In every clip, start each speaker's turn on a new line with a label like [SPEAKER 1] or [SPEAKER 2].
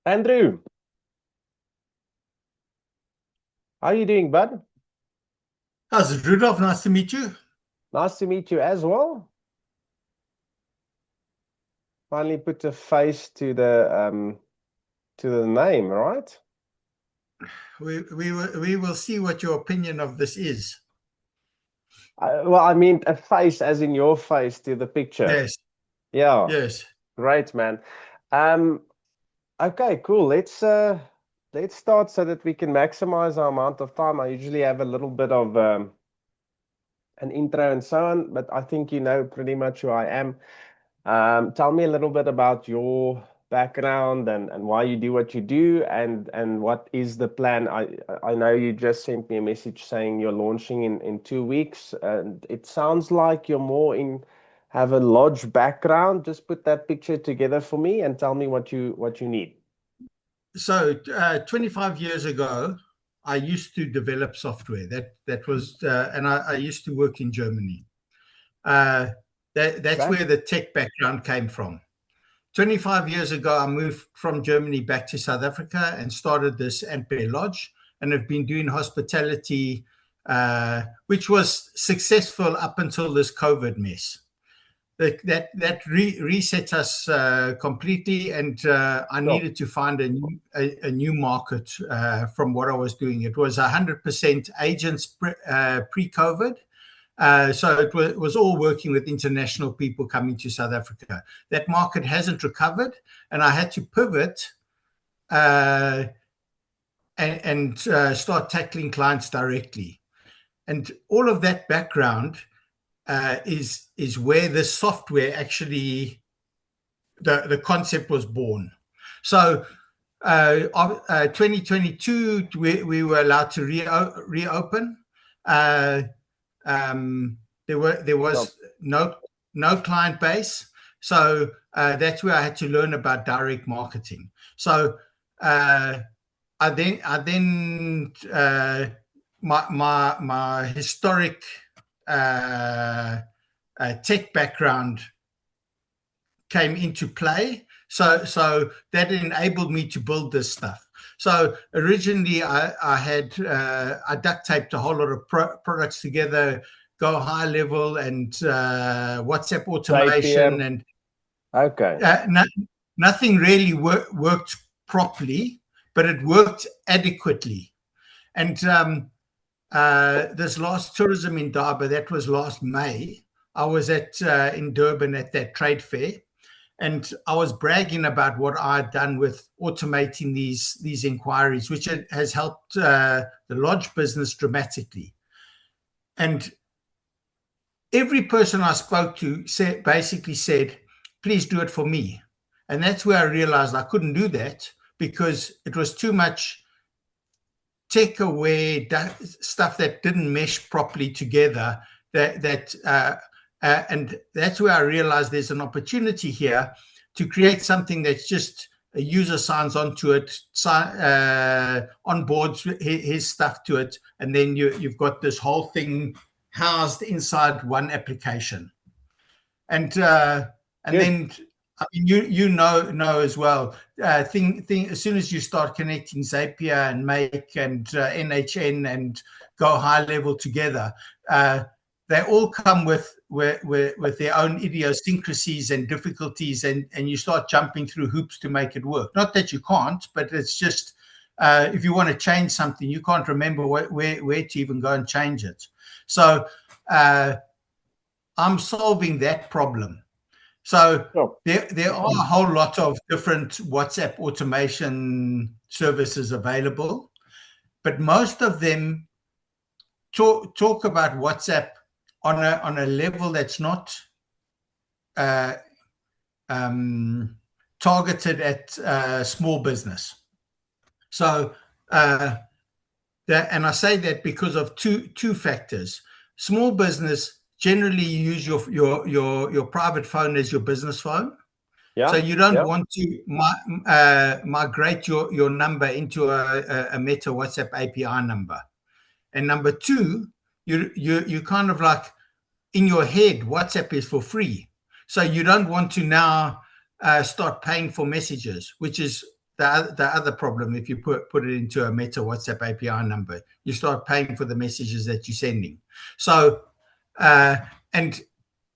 [SPEAKER 1] Andrew, how are you doing, bud?
[SPEAKER 2] How's it, Rudolph? Nice to meet you.
[SPEAKER 1] Nice to meet you as well. Finally put a face to the name, right?
[SPEAKER 2] We will see what your opinion of this is.
[SPEAKER 1] Well, I mean a face as in your face to the picture.
[SPEAKER 2] Yes,
[SPEAKER 1] Yeah,
[SPEAKER 2] yes.
[SPEAKER 1] great, man. Um, okay, cool. Let's start so that we can maximize our amount of time. I usually have a little bit of an intro and so on, but I think you know pretty much who I am. Tell me a little bit about your background and why you do what you do and what is the plan. I know you just sent me a message saying you're launching in 2 weeks, and it sounds like you're more in have a lodge background. Just put that picture together for me and tell me what you need.
[SPEAKER 2] So, 25 years ago, I used to develop software. That was, and I used to work in Germany. Uh, that's
[SPEAKER 1] Okay.
[SPEAKER 2] where the tech background came from. 25 years ago, I moved from Germany back to South Africa and started this Antwerp Lodge, and have been doing hospitality, which was successful up until this COVID mess. That reset us completely, and I
[SPEAKER 1] Sure.
[SPEAKER 2] needed to find a new market from what I was doing. It was 100% agents pre-COVID, so it was all working with international people coming to South Africa. That market hasn't recovered, and I had to pivot uh, and start tackling clients directly. And all of that background is where the software actually the concept was born. So 2022 we were allowed to reopen. Uh, there
[SPEAKER 1] Sure.
[SPEAKER 2] was no client base, so that's where I had to learn about direct marketing. So uh, I then my historic uh, tech background came into play. So that enabled me to build this stuff. So originally, I duct taped a whole lot of products together, go high level, and WhatsApp automation,
[SPEAKER 1] Zapier.
[SPEAKER 2] and
[SPEAKER 1] Okay.
[SPEAKER 2] no, nothing really worked properly, but it worked adequately. And this last tourism in Durban, that was last May. I was at in Durban at that trade fair, and I was bragging about what I'd done with automating these inquiries, which has helped the lodge business dramatically. And every person I spoke to basically said, "Please do it for me." And that's where I realized I couldn't do that because it was too much take away stuff that didn't mesh properly together. And that's where I realized there's an opportunity here to create something that's just a user signs onto it, onboards his stuff to it, and then you've got this whole thing housed inside one application. And and
[SPEAKER 1] Good.
[SPEAKER 2] then I mean, you know as well. Thing as soon as you start connecting Zapier and Make and NHN and go high level together, uh, they all come with their own idiosyncrasies and difficulties, and you start jumping through hoops to make it work. Not that you can't, but it's just if you want to change something, you can't remember where to even go and change it. So I'm solving that problem. So
[SPEAKER 1] Sure.
[SPEAKER 2] there are a whole lot of different WhatsApp automation services available, but most of them talk about WhatsApp on a level that's not uh, um, targeted at small business. So uh, and I say that because of two factors. Small business generally use your private phone as your business phone. So
[SPEAKER 1] Yeah.
[SPEAKER 2] you don't
[SPEAKER 1] Yeah.
[SPEAKER 2] want to migrate your number into a Meta WhatsApp API number. And number two, you kind of like in your head, WhatsApp is for free. So you don't want to now start paying for messages, which is the other problem. If you put it into a Meta WhatsApp API number, you start paying for the messages that you're sending. So, and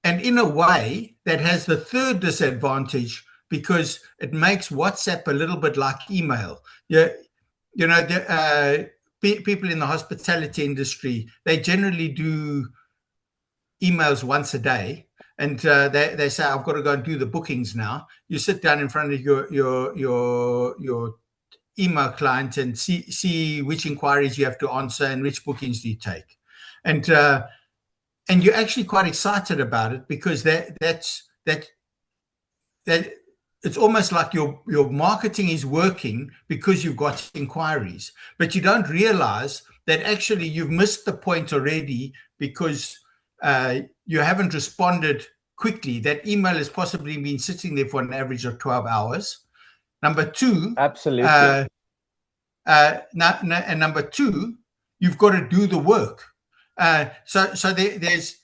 [SPEAKER 2] in a way, that has the third disadvantage, because it makes WhatsApp a little bit like email. People in the hospitality industry, they generally do emails once a day, and they say, I've got to go and do the bookings now. You sit down in front of your email client and see which inquiries you have to answer and which bookings do you take, and you're actually quite excited about it, because that it's almost like your marketing is working because you've got inquiries, but you don't realize that actually you've missed the point already, because you haven't responded quickly. That email has possibly been sitting there for an average of 12 hours. Number two,
[SPEAKER 1] Absolutely.
[SPEAKER 2] and number two, you've got to do the work. So there's,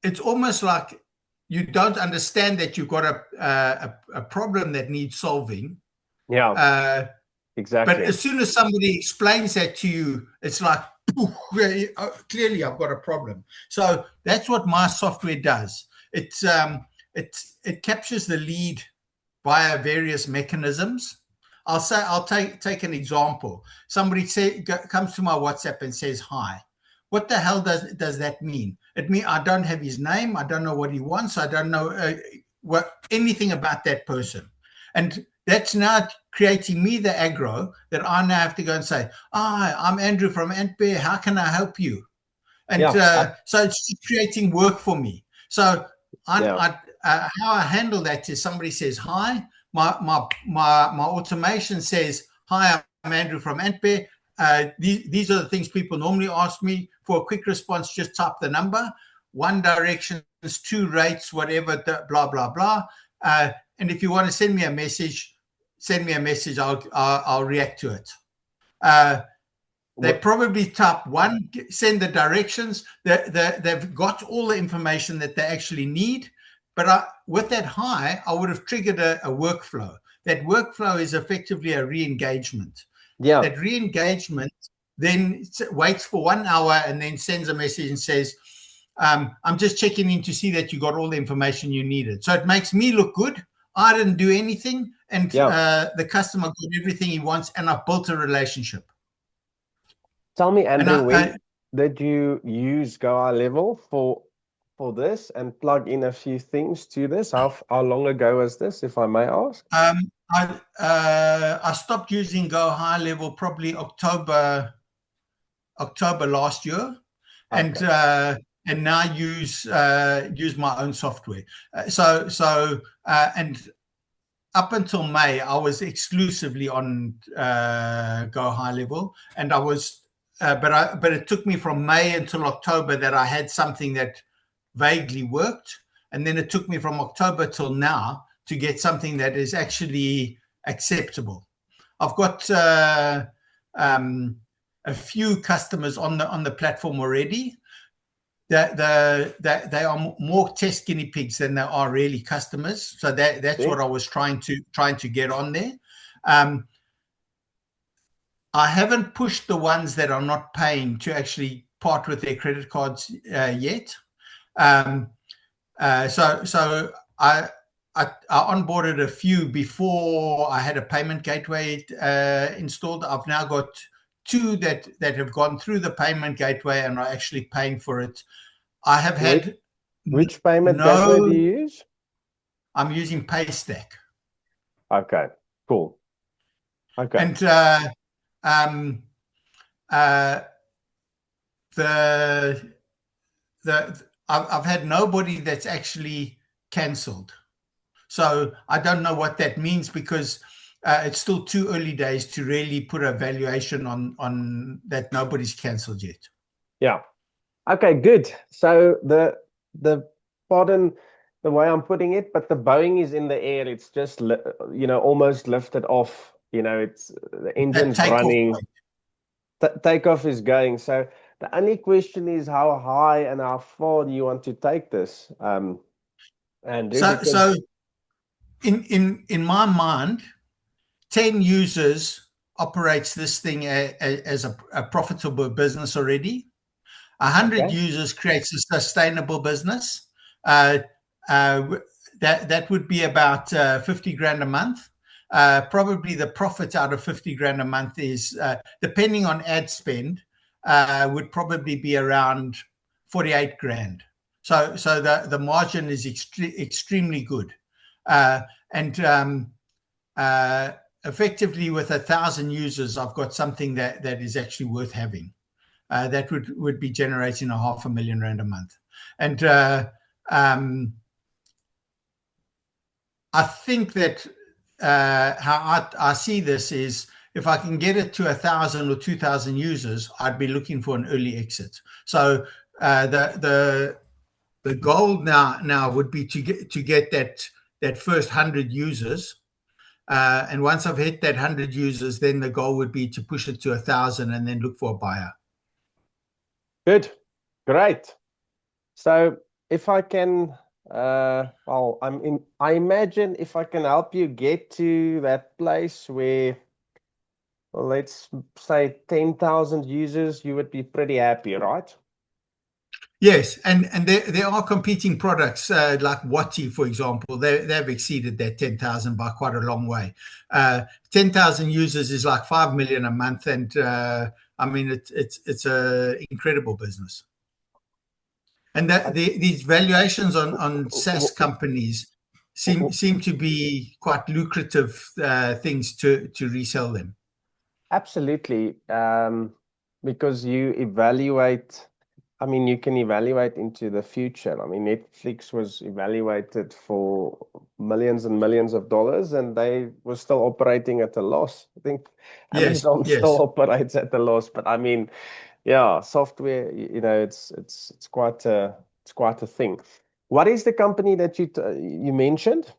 [SPEAKER 2] it's almost like you don't understand that you've got a problem that needs solving.
[SPEAKER 1] Yeah, exactly.
[SPEAKER 2] But as soon as somebody explains that to you, it's like, clearly I've got a problem. So that's what my software does. It captures the lead via various mechanisms. I'll take an example. Somebody comes to my WhatsApp and says hi. What the hell does that mean? It means I don't have his name. I don't know what he wants. I don't know anything about that person. And that's now creating me the aggro that I now have to go and say, hi, I'm Andrew from Antbear. How can I help you? And so it's creating work for me. So how I handle that is, somebody says hi, my automation says, hi, I'm Andrew from Antbear. These are the things people normally ask me for. A quick response, just type the number, 1 directions, 2 rates, whatever, blah blah blah. And if you want to send me a message, I'll react to it. They probably type 1, send the directions. They've got all the information that they actually need. But with that hi, I would have triggered a workflow. That workflow is effectively a re-engagement.
[SPEAKER 1] Yeah.
[SPEAKER 2] That re-engagement then waits for 1 hour and then sends a message and says, I'm just checking in to see that you got all the information you needed. So it makes me look good. I didn't do anything, and the customer got everything he wants, and I've built a relationship.
[SPEAKER 1] Tell me, Andrew, when did you use Go High Level for this and plug in a few things to this? How long ago was this, if I may ask?
[SPEAKER 2] I stopped using Go High Level probably October last year, okay. And now use my own software. And up until May, I was exclusively on Go High Level, and I was. But it took me from May until October that I had something that vaguely worked, and then it took me from October till now to get something that is actually acceptable. I've got a few customers on the platform already. That they are more test guinea pigs than they are really customers. So that's what I was trying to get on there. I haven't pushed the ones that are not paying to actually part with their credit cards yet. So I onboarded a few before I had a payment gateway installed. I've now got 2 that have gone through the payment gateway and are actually paying for it. I have had
[SPEAKER 1] which payment gateway do you use?
[SPEAKER 2] I'm using Paystack.
[SPEAKER 1] Okay, cool. Okay.
[SPEAKER 2] And I've had nobody that's actually cancelled. So I don't know what that means, because it's still too early days to really put a valuation on that. Nobody's cancelled yet.
[SPEAKER 1] Yeah. Okay, good. So the pardon the way I'm putting it, but the Boeing is in the air. It's just almost lifted off. It's the engine's running. Takeoff is going. So the only question is how high and how far do you want to take this, Andrew?
[SPEAKER 2] So in my mind, 10 users operates this thing as a profitable business already. 100
[SPEAKER 1] Okay.
[SPEAKER 2] users creates a sustainable business. Uh, that would be about 50 grand a month. Probably the profit out of 50 grand a month is, depending on ad spend, would probably be around 48 grand. So the margin is extremely good. And effectively with 1,000 users, I've got something that is actually worth having. That would be generating R500,000 a month. And I think that how I see this is, if I can get it to 1,000 or 2,000 users, I'd be looking for an early exit. So the goal now would be to get that first 100 users. And once I've hit that 100 users, then the goal would be to push it to 1,000 and then look for a buyer.
[SPEAKER 1] Good. Great. So if I can, well, I imagine if I can help you get to that place where, well, let's say 10,000 users, you would be pretty happy, right?
[SPEAKER 2] Yes, and there are competing products like Wati, for example. They've exceeded that 10,000 by quite a long way. 10,000 users is like 5 million a month, and I mean it's a incredible business. And these valuations on SaaS companies seem to be quite lucrative things to resell them.
[SPEAKER 1] Absolutely. Because you evaluate, I mean, you can evaluate into the future. I mean, Netflix was evaluated for millions and millions of dollars, and they were still operating at a loss. I think
[SPEAKER 2] Yes,
[SPEAKER 1] Amazon still
[SPEAKER 2] yes.
[SPEAKER 1] operates at a loss, but I mean, yeah, software, you know, it's quite a thing. What is the company that you mentioned?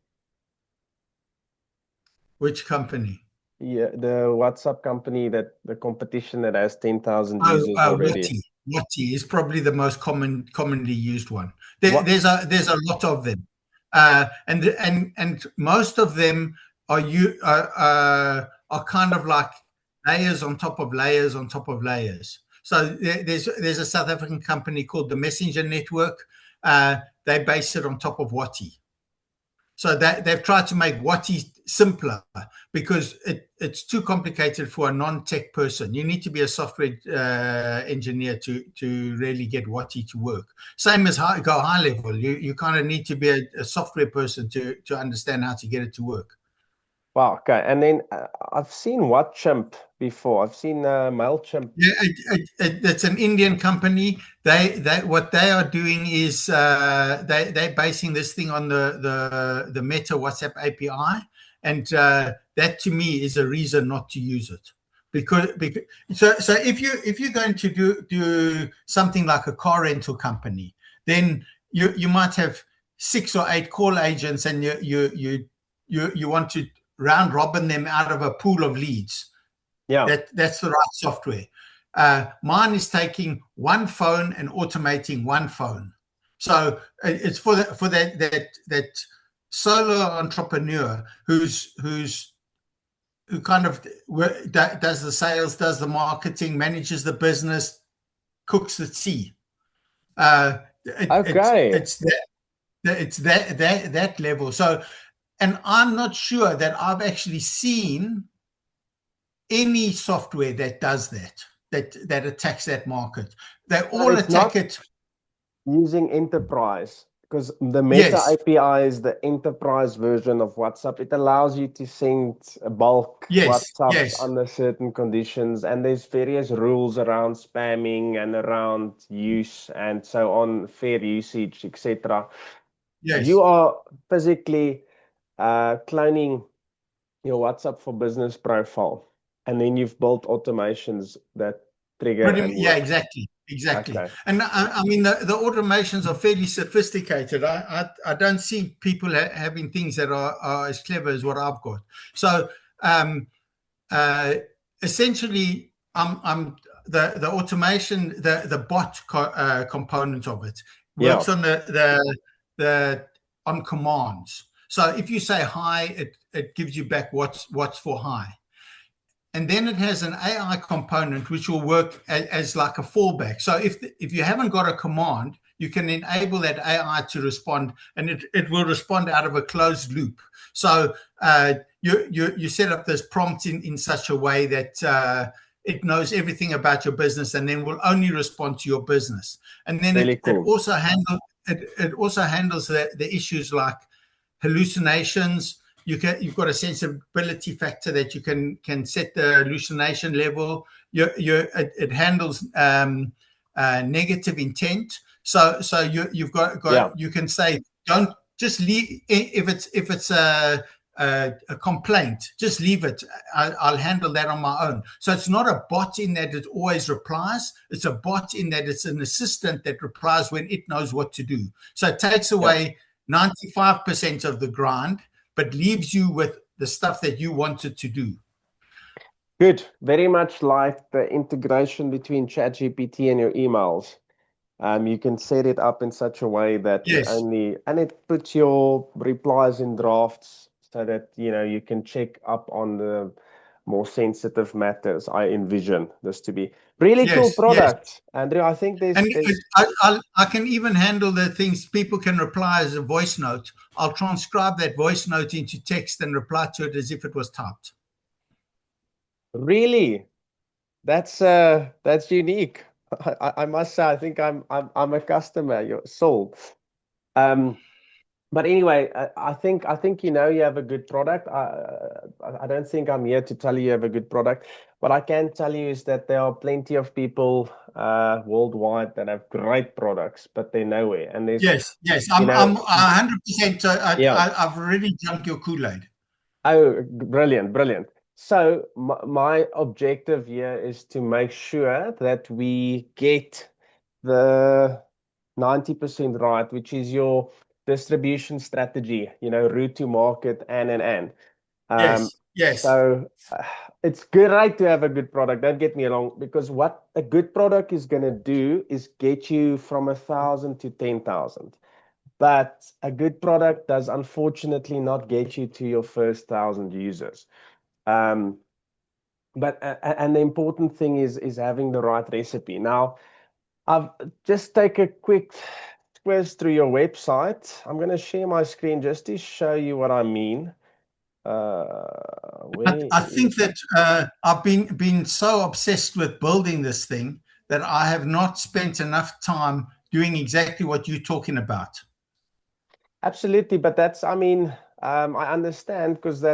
[SPEAKER 2] Which company?
[SPEAKER 1] Yeah, the WhatsApp company, that the competition that has 10,000
[SPEAKER 2] Oh,
[SPEAKER 1] users already.
[SPEAKER 2] Wati is probably the most commonly used one.
[SPEAKER 1] What?
[SPEAKER 2] There's a lot of them, and most of them are kind of like layers on top of layers on top of layers. So there's a South African company called the Messenger Network. They base it on top of Wati. So that they've tried to make Wati simpler because it's too complicated for a non-tech person. You need to be a software engineer to really get Wati to work. Same as go high level. You kind of need to be a software person to understand how to get it to work.
[SPEAKER 1] Wow, okay. And then I've seen WhatChamp before. I've seen MailChimp.
[SPEAKER 2] Yeah, it's an Indian company. They what they are doing is they're basing this thing on the Meta WhatsApp API, and that to me is a reason not to use it. Because so if you're going to do something like a car rental company, then you might have 6 or 8 call agents, and you want to round robin them out of a pool of leads.
[SPEAKER 1] Yeah.
[SPEAKER 2] That's the right software. Mine is taking one phone and automating one phone. So it's for that solo entrepreneur who kind of does the sales, does the marketing, manages the business, cooks the tea.
[SPEAKER 1] Okay.
[SPEAKER 2] It's that level. So, and I'm not sure that I've actually seen any software that does that attacks that market. They
[SPEAKER 1] But
[SPEAKER 2] all
[SPEAKER 1] it's
[SPEAKER 2] attack
[SPEAKER 1] not
[SPEAKER 2] it.
[SPEAKER 1] using enterprise, because the Meta
[SPEAKER 2] Yes,
[SPEAKER 1] API is the enterprise version of WhatsApp. It allows you to send bulk
[SPEAKER 2] yes,
[SPEAKER 1] WhatsApps
[SPEAKER 2] yes,
[SPEAKER 1] under certain conditions, and there's various rules around spamming and around use and so on, fair usage, etc. You
[SPEAKER 2] yes.
[SPEAKER 1] are physically cloning your WhatsApp for business profile, and then you've built automations that trigger and
[SPEAKER 2] Yeah,
[SPEAKER 1] work.
[SPEAKER 2] exactly, exactly.
[SPEAKER 1] Okay.
[SPEAKER 2] And I mean, the automations are fairly sophisticated. I don't see people having things that are as clever as what I've got. So um, essentially, I'm the automation, the bot component of it
[SPEAKER 1] Yeah.
[SPEAKER 2] works on the on commands. So if you say hi, it gives you back what's for hi. And then it has an AI component which will work as like a fallback. So if you haven't got a command, you can enable that AI to respond, and it will respond out of a closed loop. So you set up this prompt in such a way that it knows everything about your business, and then will only respond to your business. And then
[SPEAKER 1] Really
[SPEAKER 2] it
[SPEAKER 1] cool.
[SPEAKER 2] also handles the issues like hallucinations. You've got a sensibility factor that you can set the hallucination level. It handles negative intent. So you've got
[SPEAKER 1] Yeah.
[SPEAKER 2] you can say, don't just leave if it's a complaint, just leave it. I'll handle that on my own. So it's not a bot in that it always replies. It's a bot in that it's an assistant that replies when it knows what to do. So it takes
[SPEAKER 1] Yeah.
[SPEAKER 2] away 95% of the grind, but leaves you with the stuff that you wanted to do.
[SPEAKER 1] Good. Very much like the integration between ChatGPT and your emails. You can set it up in such a way that
[SPEAKER 2] Yes.
[SPEAKER 1] and it puts your replies in drafts so that, you can check up on the more sensitive matters. I envision this to be really cool
[SPEAKER 2] Yes. Yes.
[SPEAKER 1] product. Andrew, I think
[SPEAKER 2] And
[SPEAKER 1] there's
[SPEAKER 2] I can even handle the things people can reply as a voice note. I'll transcribe that voice note into text and reply to it as if it was typed.
[SPEAKER 1] really, that's unique. I must say, I think I'm a customer. You're sold. Um, But anyway, I think you have a good product. I don't think I'm here to tell you have a good product. What I can tell you is that there are plenty of people worldwide that have great products, but they're nowhere. And there's,
[SPEAKER 2] Yes, yes,
[SPEAKER 1] you know,
[SPEAKER 2] I'm 100%.
[SPEAKER 1] yeah.
[SPEAKER 2] I've already drunk your Kool-Aid.
[SPEAKER 1] Oh, brilliant, brilliant. So my objective here is to make sure that we get the 90% right, which is your distribution strategy, route to market and. Um,
[SPEAKER 2] Yes, yes,
[SPEAKER 1] so it's good, right, to have a good product. Don't get me wrong, because what a good product is going to do is get you from 1,000 to 10,000. But a good product does unfortunately not get you to your first 1,000 users. Um, but and the important thing is having the right recipe. Now, I've just take a quick squiz through your website. I'm going to share my screen just to show you what I mean. Where
[SPEAKER 2] I think
[SPEAKER 1] is
[SPEAKER 2] that I've been so obsessed with building this thing that I have not spent enough time doing exactly what you're talking about.
[SPEAKER 1] Absolutely, but I mean, I understand because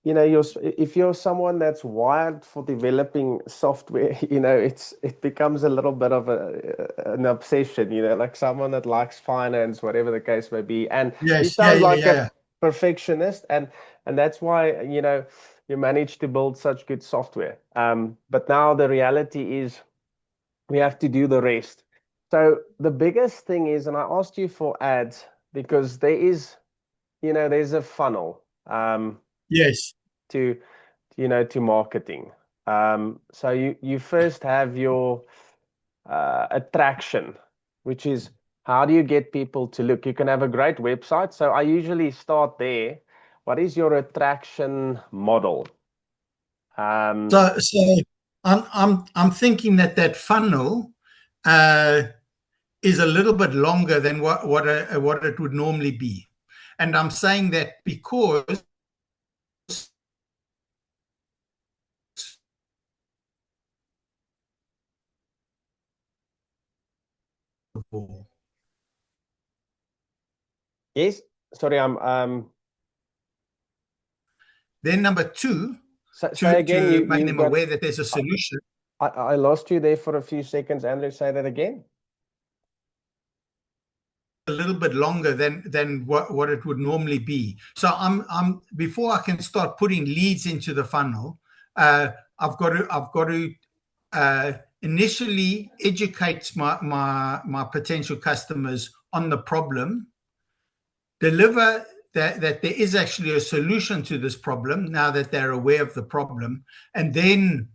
[SPEAKER 1] if you're someone that's wired for developing software, it becomes a little bit of an obsession, like someone that likes finance, whatever the case may be. And you
[SPEAKER 2] Yes, yeah,
[SPEAKER 1] sound
[SPEAKER 2] yeah,
[SPEAKER 1] like
[SPEAKER 2] yeah,
[SPEAKER 1] a
[SPEAKER 2] yeah.
[SPEAKER 1] perfectionist, and that's why, you managed to build such good software. But now the reality is we have to do the rest. So the biggest thing is, and I asked you for ads because there's a funnel
[SPEAKER 2] Yes.
[SPEAKER 1] to to marketing. So you first have your attraction, which is how do you get people to look? You can have a great website. So I usually start there. What is your attraction model? Um,
[SPEAKER 2] So I'm thinking that funnel uh, is a little bit longer than what it would normally be, and I'm saying that because
[SPEAKER 1] yes. Sorry,
[SPEAKER 2] then number two,
[SPEAKER 1] say again.
[SPEAKER 2] to make
[SPEAKER 1] You
[SPEAKER 2] them
[SPEAKER 1] got.
[SPEAKER 2] aware that there's a solution
[SPEAKER 1] I lost you there for a few seconds. Andrew, say that again.
[SPEAKER 2] a little bit longer than what it would normally be. So I'm before I can start putting leads into the funnel, I've got to initially educate my potential customers on the problem, deliver that there is actually a solution to this problem now that they're aware of the problem, and then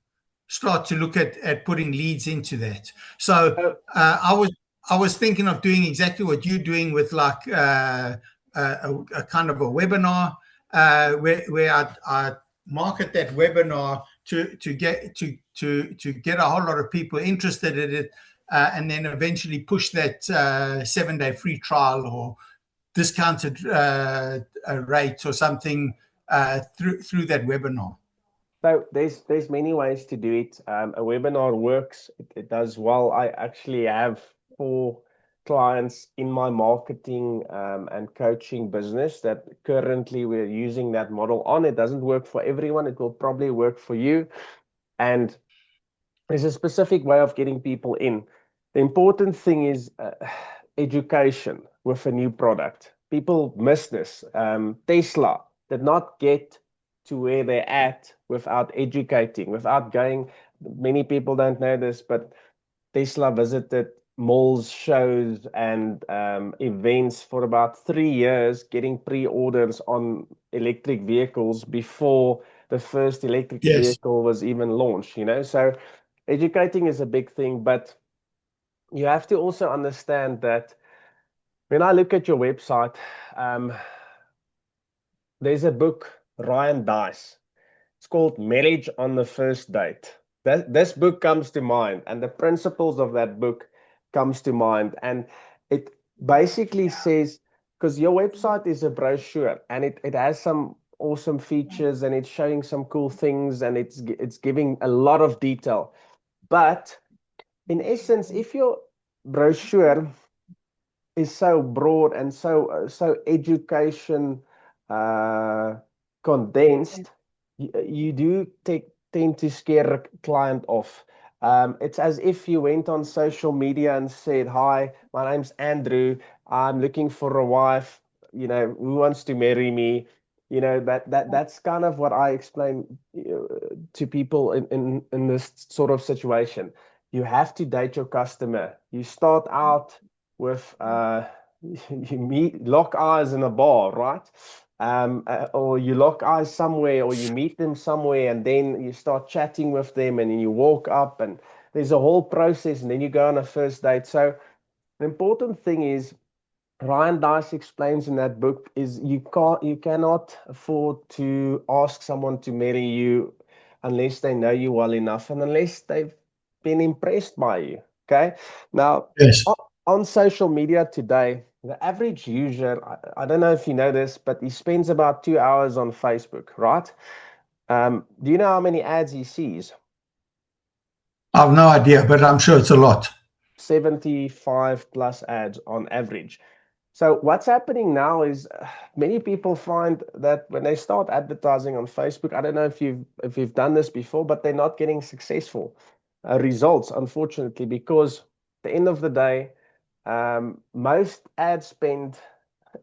[SPEAKER 2] start to look at putting leads into that. So
[SPEAKER 1] Oh,
[SPEAKER 2] I was thinking of doing exactly what you're doing with like a kind of a webinar where I market that webinar to get a whole lot of people interested in it, and then eventually push that 7-day free trial or discounted rate or something through that webinar.
[SPEAKER 1] So there's many ways to do it. A webinar works. It does well. I actually have 4 clients in my marketing and coaching business that currently we're using that model on. It doesn't work for everyone. It will probably work for you. And there's a specific way of getting people in. The important thing is education with a new product. People miss this. Tesla did not get to where they're at without educating, without going. Many people don't know this, but Tesla visited malls, shows, and events for about 3 years, getting pre-orders on electric vehicles before the first electric
[SPEAKER 2] Yes.
[SPEAKER 1] vehicle was even launched, you know? So educating is a big thing, but you have to also understand that when I look at your website, um, there's a book, Ryan Dice. It's called Marriage on the First Date. This book comes to mind, and the principles of that book comes to mind. And it basically says, because your website is a brochure and it has some awesome features and it's showing some cool things and it's giving a lot of detail. But in essence, if your brochure is so broad and so education uh, condensed, you do tend to scare a client off. It's as if you went on social media and said, "Hi, my name's Andrew. I'm looking for a wife. You know, who wants to marry me?" You know, that's kind of what I explain to people in this sort of situation. You have to date your customer. You start out with you meet lock eyes in a bar, right? Or you lock eyes somewhere, or you meet them somewhere, and then you start chatting with them, and then you walk up, and there's a whole process, and then you go on a first date. So the important thing is Ryan Dice explains in that book is you cannot afford to ask someone to marry you unless they know you well enough and unless they've been impressed by you. Okay. Now
[SPEAKER 2] Yes.
[SPEAKER 1] on social media today, the average user, I don't know if you know this, but he spends about 2 hours on Facebook, right? Do you know how many ads he sees?
[SPEAKER 2] I've no idea, but I'm sure it's a lot.
[SPEAKER 1] 75 plus ads on average. So what's happening now is many people find that when they start advertising on Facebook, I don't know if you've done this before, but they're not getting successful results, unfortunately, because at the end of the day, most ad spend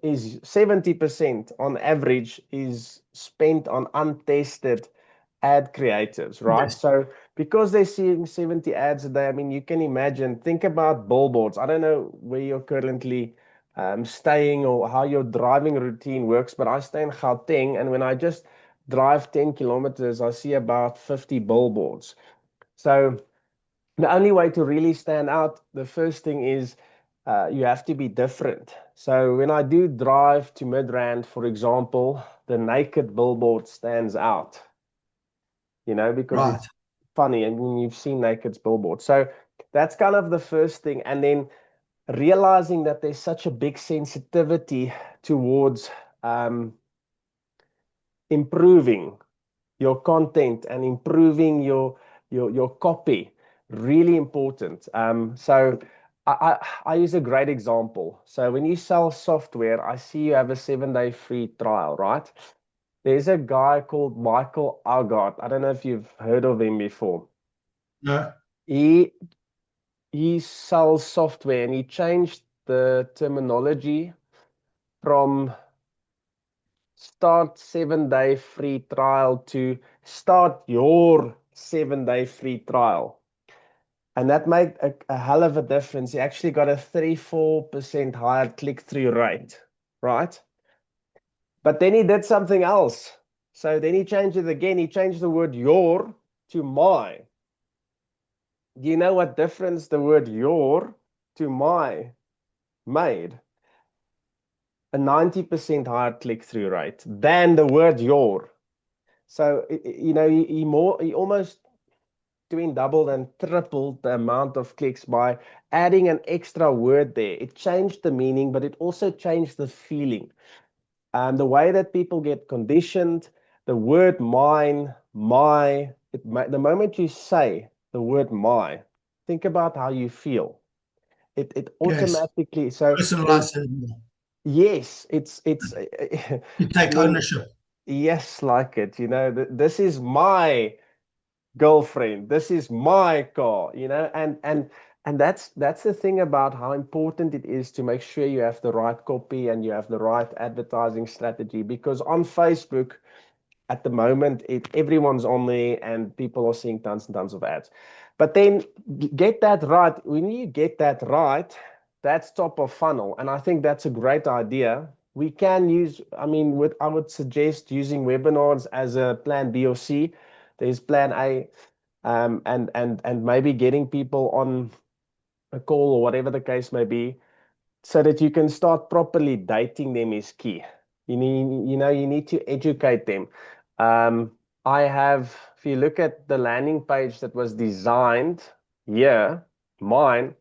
[SPEAKER 1] is 70% on average is spent on untested ad creatives, right?
[SPEAKER 2] Yes.
[SPEAKER 1] So because they're seeing 70 ads a day, I mean, you can imagine, think about billboards. I don't know where you're currently staying or how your driving routine works, but I stay in Gauteng, and when I just drive 10 kilometers, I see about 50 billboards. So the only way to really stand out, the first thing is you have to be different. So when I do drive to Midrand, for example, the naked billboard stands out, you know, because
[SPEAKER 2] Right.
[SPEAKER 1] it's funny and when you've seen naked billboard. So that's kind of the first thing. And then realizing that there's such a big sensitivity towards improving your content and improving your copy, really important. So I use a great example. So when you sell software, I see you have a 7-day free trial, right? There's a guy called Michael Agard. I don't know if you've heard of him before.
[SPEAKER 2] No.
[SPEAKER 1] He he sells software and he changed the terminology from start 7-day free trial to start your 7-day free trial. And that made a hell of a difference. He actually got a 34% higher click-through rate, right? But then he did something else. So then he changed it again. He changed the word your to my. Do you know what difference the word your to my made? a 90% higher click-through rate than the word your. So, he almost doing double and tripled the amount of clicks by adding an extra word there. It changed the meaning, but it also changed the feeling. The way that people get conditioned, the word mine, my, the moment you say the word my, think about how you feel. It
[SPEAKER 2] Yes.
[SPEAKER 1] automatically, so there's,
[SPEAKER 2] Personalized it more.
[SPEAKER 1] yes,
[SPEAKER 2] You
[SPEAKER 1] I
[SPEAKER 2] take
[SPEAKER 1] mean,
[SPEAKER 2] ownership.
[SPEAKER 1] yes, like it, this is my girlfriend, this is my car, and that's the thing about how important it is to make sure you have the right copy and you have the right advertising strategy, because on Facebook at the moment everyone's on there and people are seeing tons and tons of ads. But then get that right. When you get that right, that's top of funnel, and I think that's a great idea. We can use, I mean, I would suggest using webinars as a plan B or C. There's plan A, and maybe getting people on a call or whatever the case may be, so that you can start properly dating them is key. You need to educate them. Um, if you look at the landing page that was designed here, mine,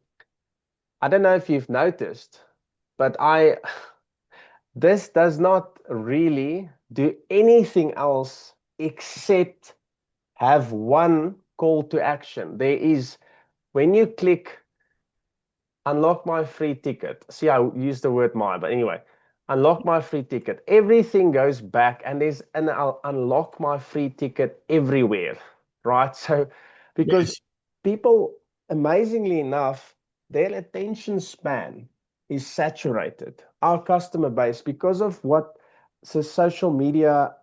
[SPEAKER 1] I don't know if you've noticed, but this does not really do anything else except have one call to action. There is, when you click unlock my free ticket. See, I use the word my, but anyway, unlock my free ticket. Everything goes back, and there's an I'll unlock my free ticket everywhere, right? So, because
[SPEAKER 2] Yes.
[SPEAKER 1] people, amazingly enough, their attention span is saturated. Our customer base, because of what social media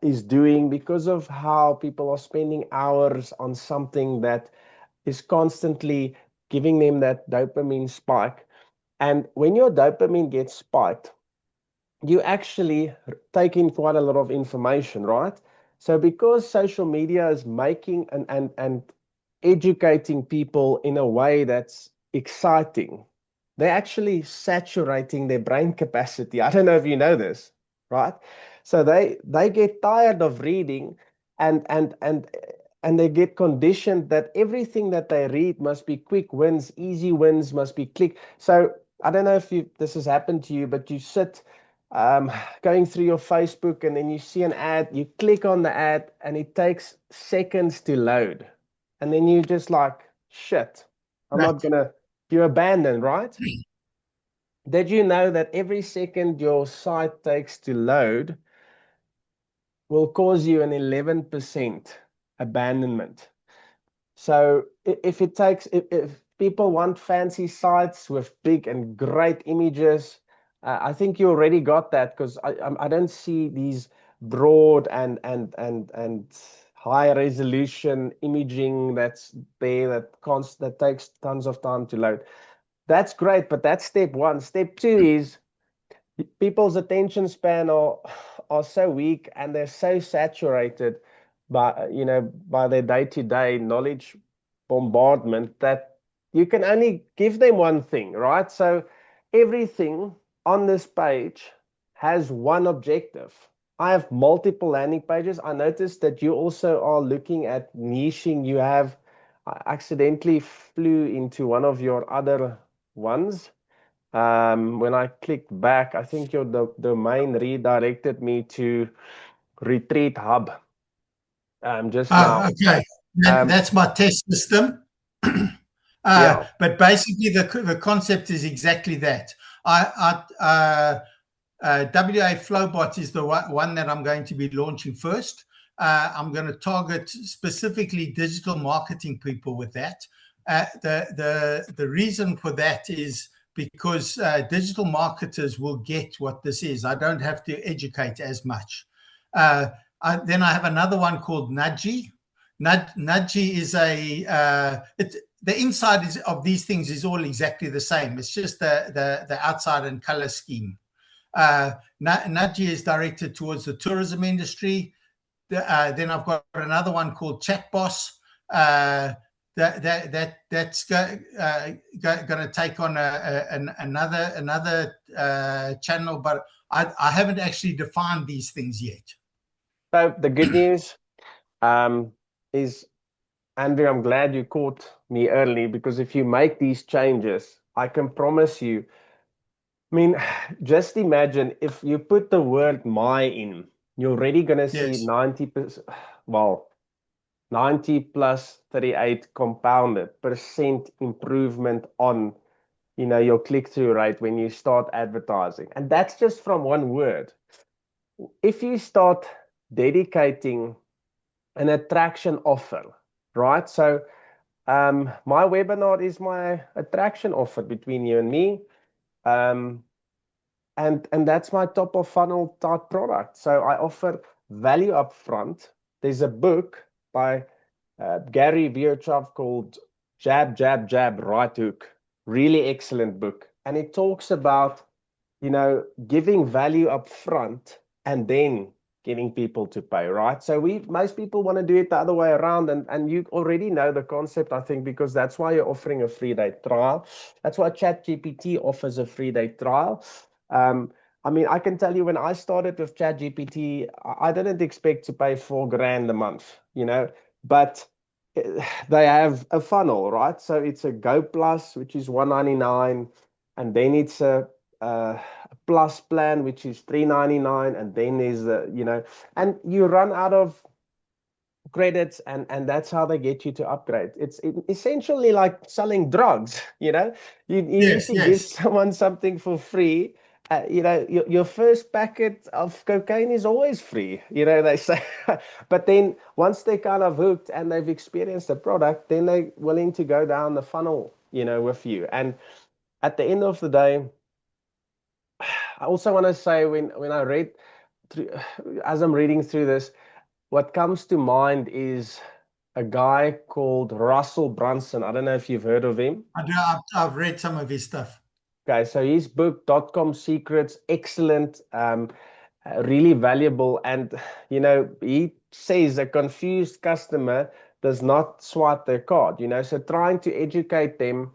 [SPEAKER 1] is doing, because of how people are spending hours on something that is constantly giving them that dopamine spike. And when your dopamine gets spiked, you actually take in quite a lot of information, right? So because social media is making and educating people in a way that's exciting, they're actually saturating their brain capacity. I don't know if you know this, right? So they get tired of reading, and and and and they get conditioned that everything that they read must be quick wins, easy wins, must be click. So I don't know if this has happened to you, but you sit um, going through your Facebook and then you see an ad, you click on the ad and it takes seconds to load. And then you just like, shit, I'm not
[SPEAKER 2] Right.
[SPEAKER 1] gonna, you abandon, right? Did you know that every second your site takes to load will cause you an 11% abandonment? So if it takes, if people want fancy sites with big and great images, I think you already got that, because I don't see these broad and high resolution imaging that's there that takes tons of time to load. That's great, but that's step one. Step two is people's attention span are so weak, and they're so saturated by their day-to-day knowledge bombardment, that you can only give them one thing, right? So everything on this page has one objective. I have multiple landing pages. I noticed that you also are looking at niching. I accidentally flew into one of your other ones. When I clicked back, I think your domain redirected me to Retreat Hub just
[SPEAKER 2] Oh,
[SPEAKER 1] now.
[SPEAKER 2] okay.
[SPEAKER 1] Um,
[SPEAKER 2] That's my test system.
[SPEAKER 1] yeah,
[SPEAKER 2] But basically, the concept is exactly that. WA Flowbot is the one that I'm going to be launching first. I'm going to target specifically digital marketing people with that. The reason for that is because digital marketers will get what this is. I don't have to educate as much. Uh, then I have another one called Nudgy. Nudgy is the inside of these things is all exactly the same. It's just the outside and color scheme. Nudgy is directed towards the tourism industry. Then I've got another one called Chat Boss. that's going to take on another channel, but I haven't actually defined these things yet.
[SPEAKER 1] So the good news is, Andrew, I'm glad you caught me early, because if you make these changes, I can promise you. I mean, just imagine if you put the word my in, you're already going to see
[SPEAKER 2] Yes,
[SPEAKER 1] 90%, well, 90 plus 38 compounded percent improvement on, your click-through rate when you start advertising. And that's just from one word. If you start dedicating an attraction offer, right? So my webinar is my attraction offer between you and me. Um, and that's my top of funnel type product. So I offer value upfront. There's a book by Gary Vaynerchuk called Jab, Jab, Jab, Right Hook. Really excellent book. And it talks about, giving value up front and then getting people to pay, right? So most people want to do it the other way around. And you already know the concept, I think, because that's why you're offering a free day trial. That's why ChatGPT offers a free day trial. Um, I mean, I can tell you when I started with ChatGPT, I didn't expect to pay 4 grand a month, but they have a funnel, right? So it's a Go Plus, which is 199, and then it's a Plus plan, which is 399, and then there's and you run out of credits, and that's how they get you to upgrade. It's essentially like selling drugs. You need
[SPEAKER 2] yes,
[SPEAKER 1] to give
[SPEAKER 2] yes,
[SPEAKER 1] someone something for free. Your first packet of cocaine is always free, they say. But then once they're kind of hooked and they've experienced the product, then they're willing to go down the funnel, with you. And at the end of the day, I also want to say, when I read through, as I'm reading through this, what comes to mind is a guy called Russell Brunson. I don't know if you've heard of him.
[SPEAKER 2] I've read some of his stuff.
[SPEAKER 1] Okay, so his book, .com Secrets, excellent, really valuable. And, he says a confused customer does not swipe their card, so trying to educate them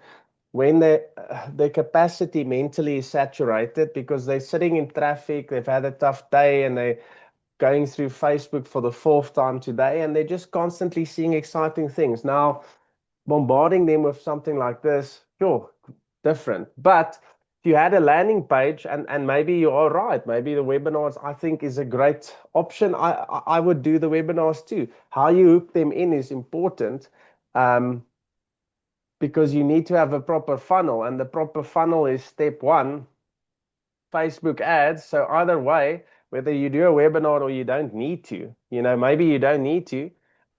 [SPEAKER 1] when their capacity mentally is saturated because they're sitting in traffic, they've had a tough day, and they're going through Facebook for the fourth time today, and they're just constantly seeing exciting things. Now, bombarding them with something like this, sure, different. But if you had a landing page, and maybe you are right, maybe the webinars, I think, is a great option. I would do the webinars too. How you hook them in is important. Because you need to have a proper funnel, and the proper funnel is step one, Facebook ads. So either way, whether you do a webinar or you don't need to, maybe you don't need to,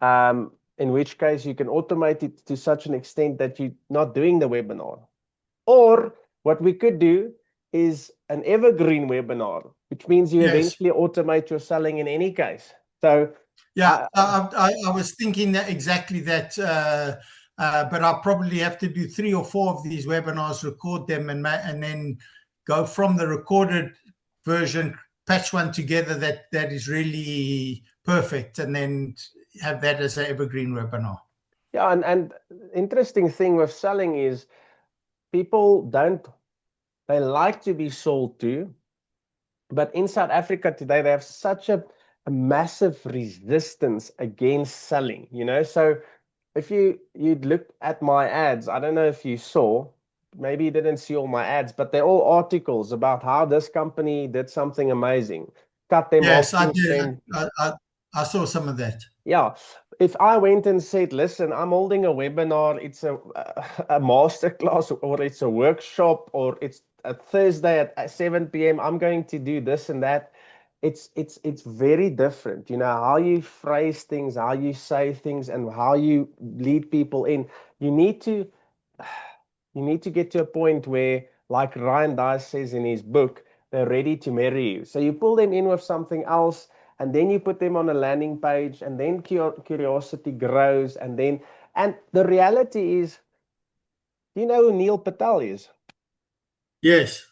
[SPEAKER 1] in which case you can automate it to such an extent that you're not doing the webinar. Or what we could do is an evergreen webinar, which means you
[SPEAKER 2] Yes.
[SPEAKER 1] eventually automate your selling in any case. So
[SPEAKER 2] Yeah,
[SPEAKER 1] I,
[SPEAKER 2] I was thinking that exactly that, but I'll probably have to do 3 or 4 of these webinars, record them, and then go from the recorded version, patch one together that is really perfect, and then have that as an evergreen webinar.
[SPEAKER 1] yeah, and interesting thing with selling is people don't, they like to be sold to. But in South Africa today, they have such a massive resistance against selling, So if you'd look at my ads, I don't know if you saw, maybe you didn't see all my ads, but they're all articles about how this company did something amazing, cut their
[SPEAKER 2] Yes, I
[SPEAKER 1] marketing
[SPEAKER 2] did.
[SPEAKER 1] spend.
[SPEAKER 2] I saw some of that.
[SPEAKER 1] Yeah, if I went and said, listen, I'm holding a webinar, it's a master class, or it's a workshop, or it's a Thursday at 7 p.m., I'm going to do this and that. It's very different, how you phrase things, how you say things, and how you lead people in. You need to you need to get to a point where, like Ryan Dice says in his book, they're ready to marry you. So you pull them in with something else, and then you put them on a landing page, and then curiosity grows. And the reality is, do you know who Neil Patel is?
[SPEAKER 2] Yes.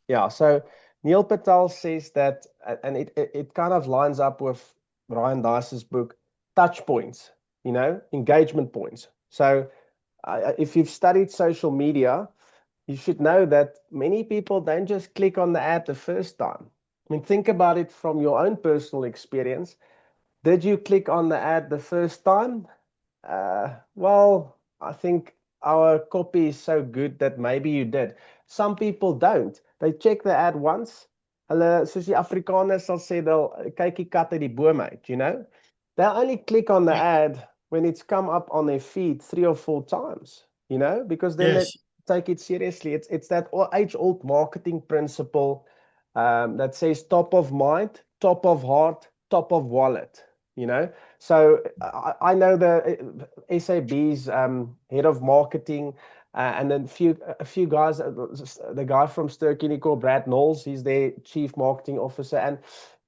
[SPEAKER 1] Yeah, so Neil Patel says that, and it kind of lines up with Ryan Dice's book, touch points, engagement points. So if you've studied social media, you should know that many people don't just click on the ad the first time. I mean, think about it from your own personal experience. Did you click on the ad the first time? Well, I think our copy is so good that maybe you did. Some people don't. They check the ad once. Hulle, soos die Afrikaners sal sê, they'll kyk die kat uit die boom uit, you know? They'll only click on the
[SPEAKER 2] Yeah.
[SPEAKER 1] ad when it's come up on their feed 3 or 4 times, you know, because then they
[SPEAKER 2] Yes.
[SPEAKER 1] take it seriously. It's that age-old marketing principle that says top of mind, top of heart, top of wallet, you know. So I know the SAB's head of marketing, and then a few guys, the guy from Ster-Kinekor called Brad Knowles, he's their chief marketing officer, and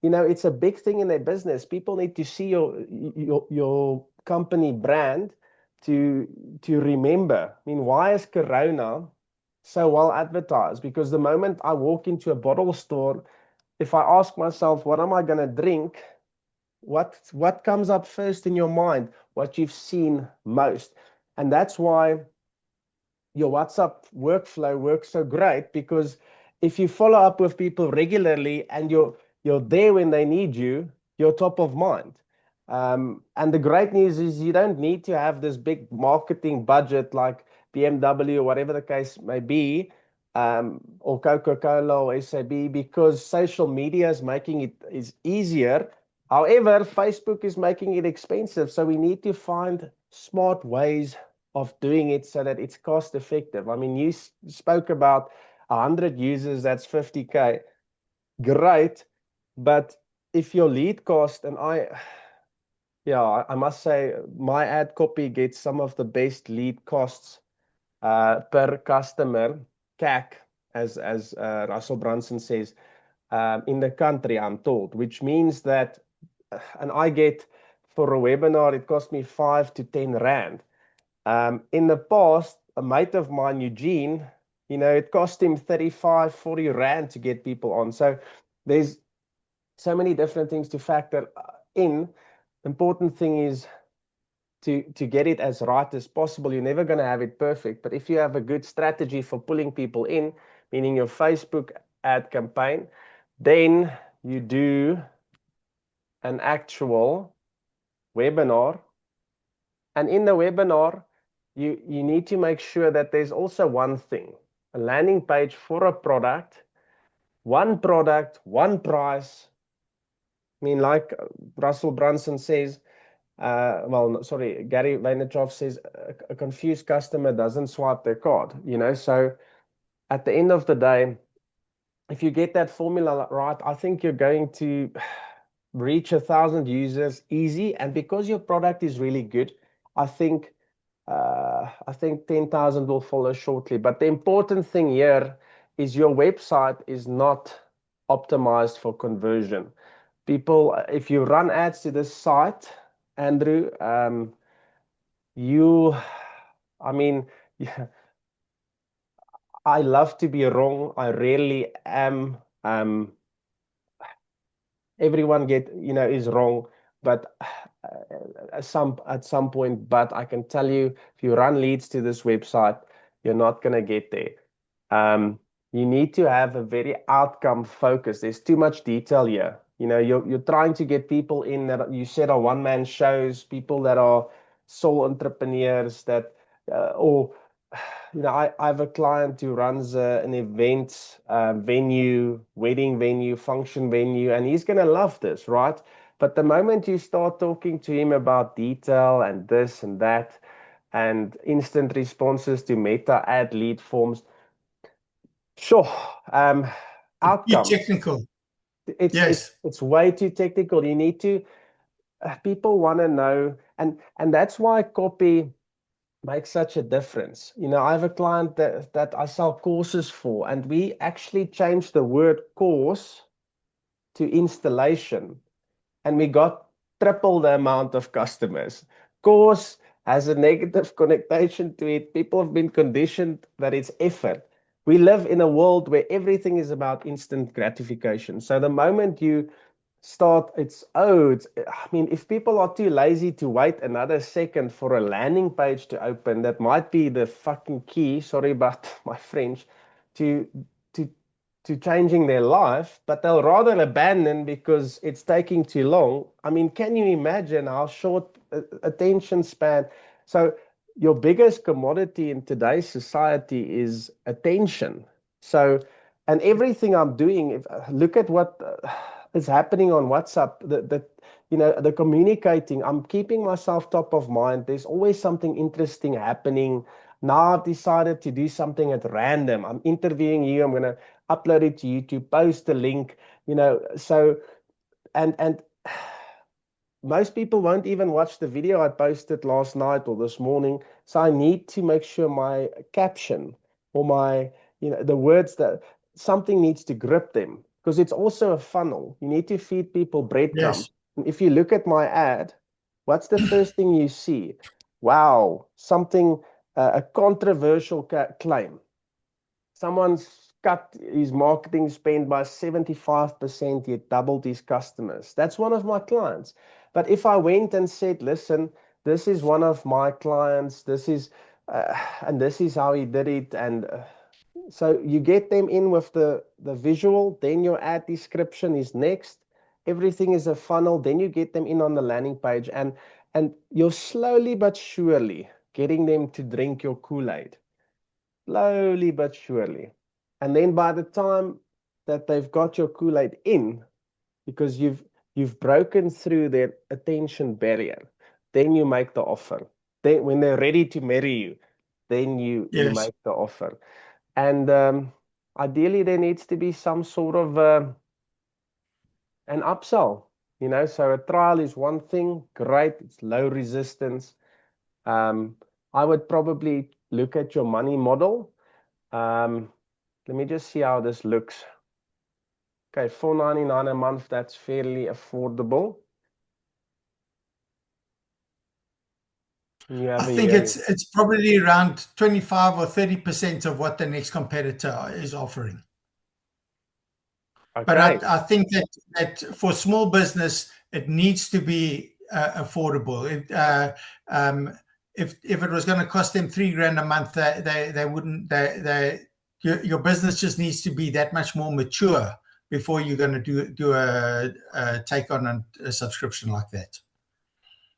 [SPEAKER 1] you know it's a big thing in their business. People need to see your company brand to remember. I mean, why is Corona so well advertised? Because the moment I walk into a bottle store, if I ask myself, what am I going to drink? What comes up first in your mind? What you've seen most. And that's why your WhatsApp workflow works so great, because if you follow up with people regularly and you're there when they need you, you're top of mind. And the great news is you don't need to have this big marketing budget like BMW or whatever the case may be, or Coca-Cola or SAB, because social media is making it is easier. However, Facebook is making it expensive. So we need to find smart ways of doing it so that it's cost effective. I mean, you spoke about 100 users, that's 50K. Great. But if your lead cost, and yeah, I must say my ad copy gets some of the best lead costs per customer, CAC, as Russell Brunson says, in the country, I'm told, which means that, and I get for a webinar, it cost me 5 to 10 rand. In the past, a mate of mine, Eugene, you know, it cost him 35, 40 rand to get people on. So there's so many different things to factor in. Important thing is to get it as right as possible. You're never going to have it perfect, but if you have a good strategy for pulling people in, meaning your Facebook ad campaign, then you do an actual webinar. And in the webinar, you need to make sure that there's also one thing, a landing page for a product, one price. I mean, like Russell Brunson says, well, sorry, Gary Vaynerchuk says, a confused customer doesn't swipe their card, you know? So at the end of the day, if you get that formula right, I think you're going to reach 1,000 users easy. And because your product is really good, I think 10,000 will follow shortly. But the important thing here is your website is not optimized for conversion. People, if you run ads to this site, Andrew, you, I mean, yeah, I love to be wrong. I rarely am. Everyone is wrong, but at some point. But I can tell you, if you run leads to this website, you're not going to get there. You need to have a very outcome focused. There's too much detail here. You know, you're trying to get people in that you said are one-man shows, people that are sole entrepreneurs, that or I have a client who runs an event venue, wedding venue, function venue, and he's going to love this, right? But the moment you start talking to him about detail and this and that and instant responses to meta ad lead forms, sure,
[SPEAKER 2] Too
[SPEAKER 1] outcomes.
[SPEAKER 2] technical.
[SPEAKER 1] It's it's
[SPEAKER 2] Yes.
[SPEAKER 1] it's way too technical. You need to people want to know, and that's why copy makes such a difference. You know, I have a client that I sell courses for, and we actually changed the word course to installation, and we got triple the amount of customers. Course has a negative connotation to it. People have been conditioned that it's effort. We live in a world where everything is about instant gratification. So the moment you start, it's I mean, if people are too lazy to wait another second for a landing page to open, that might be the fucking key, sorry about my French, to to to changing their life, but they'll rather abandon because it's taking too long. I mean, can you imagine how short attention span? So your biggest commodity in today's society is attention. So, and everything I'm doing, if look at what is happening on WhatsApp, the communicating, I'm keeping myself top of mind. There's always something interesting happening. Now I've decided to do something at random. I'm interviewing you. I'm gonna upload it to YouTube, post a link, so and most people won't even watch the video I posted last night or this morning. So I need to make sure my caption or the words that something needs to grip them because it's also a funnel. You need to feed people breadcrumbs.
[SPEAKER 2] Yes.
[SPEAKER 1] And if you look at my ad, what's the first thing you see? Wow, something, a controversial claim. Someone's cut his marketing spend by 75%, yet doubled his customers. That's one of my clients. But if I went and said, listen, this is one of my clients, and this is how he did it, and so you get them in with the visual, then your ad description is next. Everything is a funnel, then you get them in on the landing page, and you're slowly but surely getting them to drink your Kool-Aid slowly but surely. And then by the time that they've got your Kool-Aid in, because you've broken through their attention barrier, then you make the offer. Then when they're ready to marry you, then you
[SPEAKER 2] Yes.
[SPEAKER 1] make the offer. And ideally there needs to be some sort of an upsell. So a trial is one thing, great, it's low resistance. Um, I would probably look at your money model. Um, Let me just see how this looks. Okay, 4.99 a month, that's fairly affordable. And you
[SPEAKER 2] I
[SPEAKER 1] have a
[SPEAKER 2] think
[SPEAKER 1] yearly.
[SPEAKER 2] it's probably around 25 or 30% of what the next competitor is offering. But
[SPEAKER 1] Okay,
[SPEAKER 2] I think that for small business, it needs to be affordable. If it was going to cost them 3 grand a month, they wouldn't. Your business just needs to be that much more mature before you're going to do a take on a subscription like that.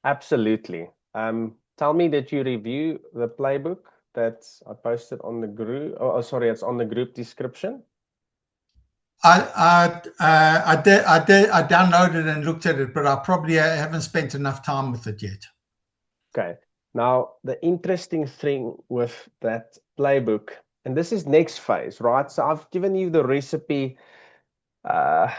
[SPEAKER 1] absolutely. Tell me that you review the playbook that I posted on the group. Oh, sorry, it's on the group description.
[SPEAKER 2] I downloaded and looked at it, but I probably haven't spent enough time with it yet.
[SPEAKER 1] Okay. Now, the interesting thing with that playbook, and this is next phase, right? So I've given you the recipe, uh,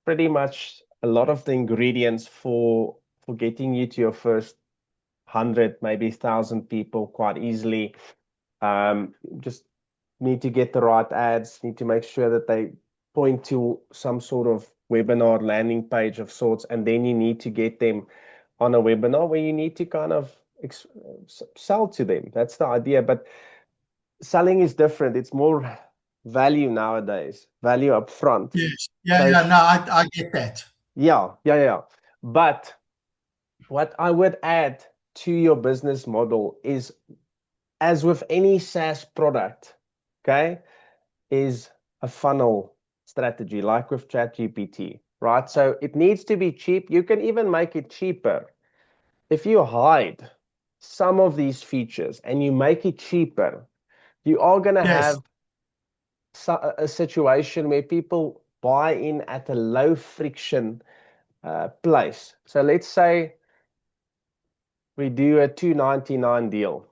[SPEAKER 1] pretty much a lot of the ingredients for getting you to your first 100, maybe 1,000 people quite easily. Just need to get the right ads, need to make sure that they point to some sort of webinar landing page of sorts, and then you need to get them on a webinar where you need to kind of sell to them. That's the idea. But selling is different. It's more value nowadays, value up front.
[SPEAKER 2] Yes. Yeah.
[SPEAKER 1] So
[SPEAKER 2] Yeah. No, I get that.
[SPEAKER 1] yeah, yeah, yeah. But what I would add to your business model is, as with any SaaS product, okay, is a funnel strategy, like with ChatGPT, right? So it needs to be cheap. You can even make it cheaper. If you hide some of these features and you make it cheaper, you are going to
[SPEAKER 2] Yes.
[SPEAKER 1] have a situation where people buy in at a low friction place. So let's say we do a 299 deal.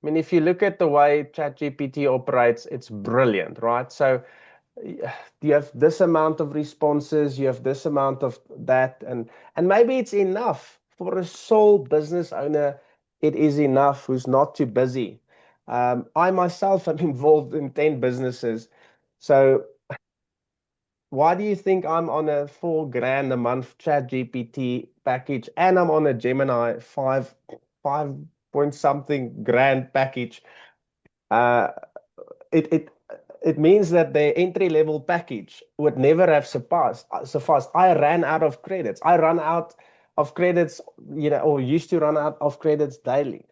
[SPEAKER 1] I mean, if you look at the way ChatGPT operates, it's brilliant, right? So you have this amount of responses, you have this amount of that, and maybe it's enough for a sole business owner. It is enough who's not too busy. I myself am involved in 10 businesses. So why do you think I'm on a 4 grand a month chat GPT package and I'm on a Gemini five point something grand package? Uh, it it means that their entry level package would never have sufficed. I ran out of credits. I run out of credits, or used to run out of credits daily.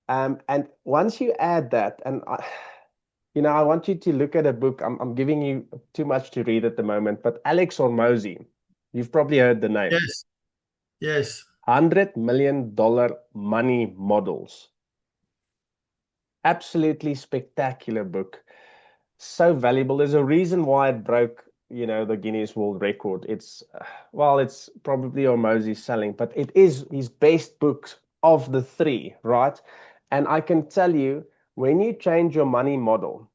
[SPEAKER 1] And once you add that, and I want you to look at a book. I'm giving you too much to read at the moment, but Alex Hormozy, you've probably heard the name.
[SPEAKER 2] Yes. Yes.
[SPEAKER 1] $100 million money models. Absolutely spectacular book. So valuable. There's a reason why it broke, the Guinness World Record. It's probably Hormozy's selling, but it is his best books of the three, right? And I can tell you, when you change your money model,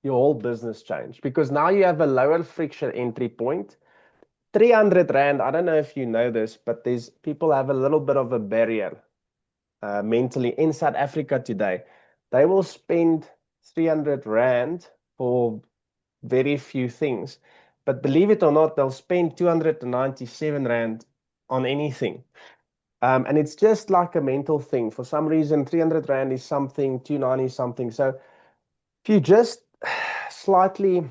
[SPEAKER 1] your whole business changed because now you have a lower friction entry point. 300 Rand, I don't know if you know this, but there's people have a little bit of a barrier mentally in South Africa today. They will spend 300 Rand for very few things. But believe it or not, they'll spend 297 Rand on anything. And it's just like a mental thing. For some reason, 300 Rand is something, 290 is something. So if you just slightly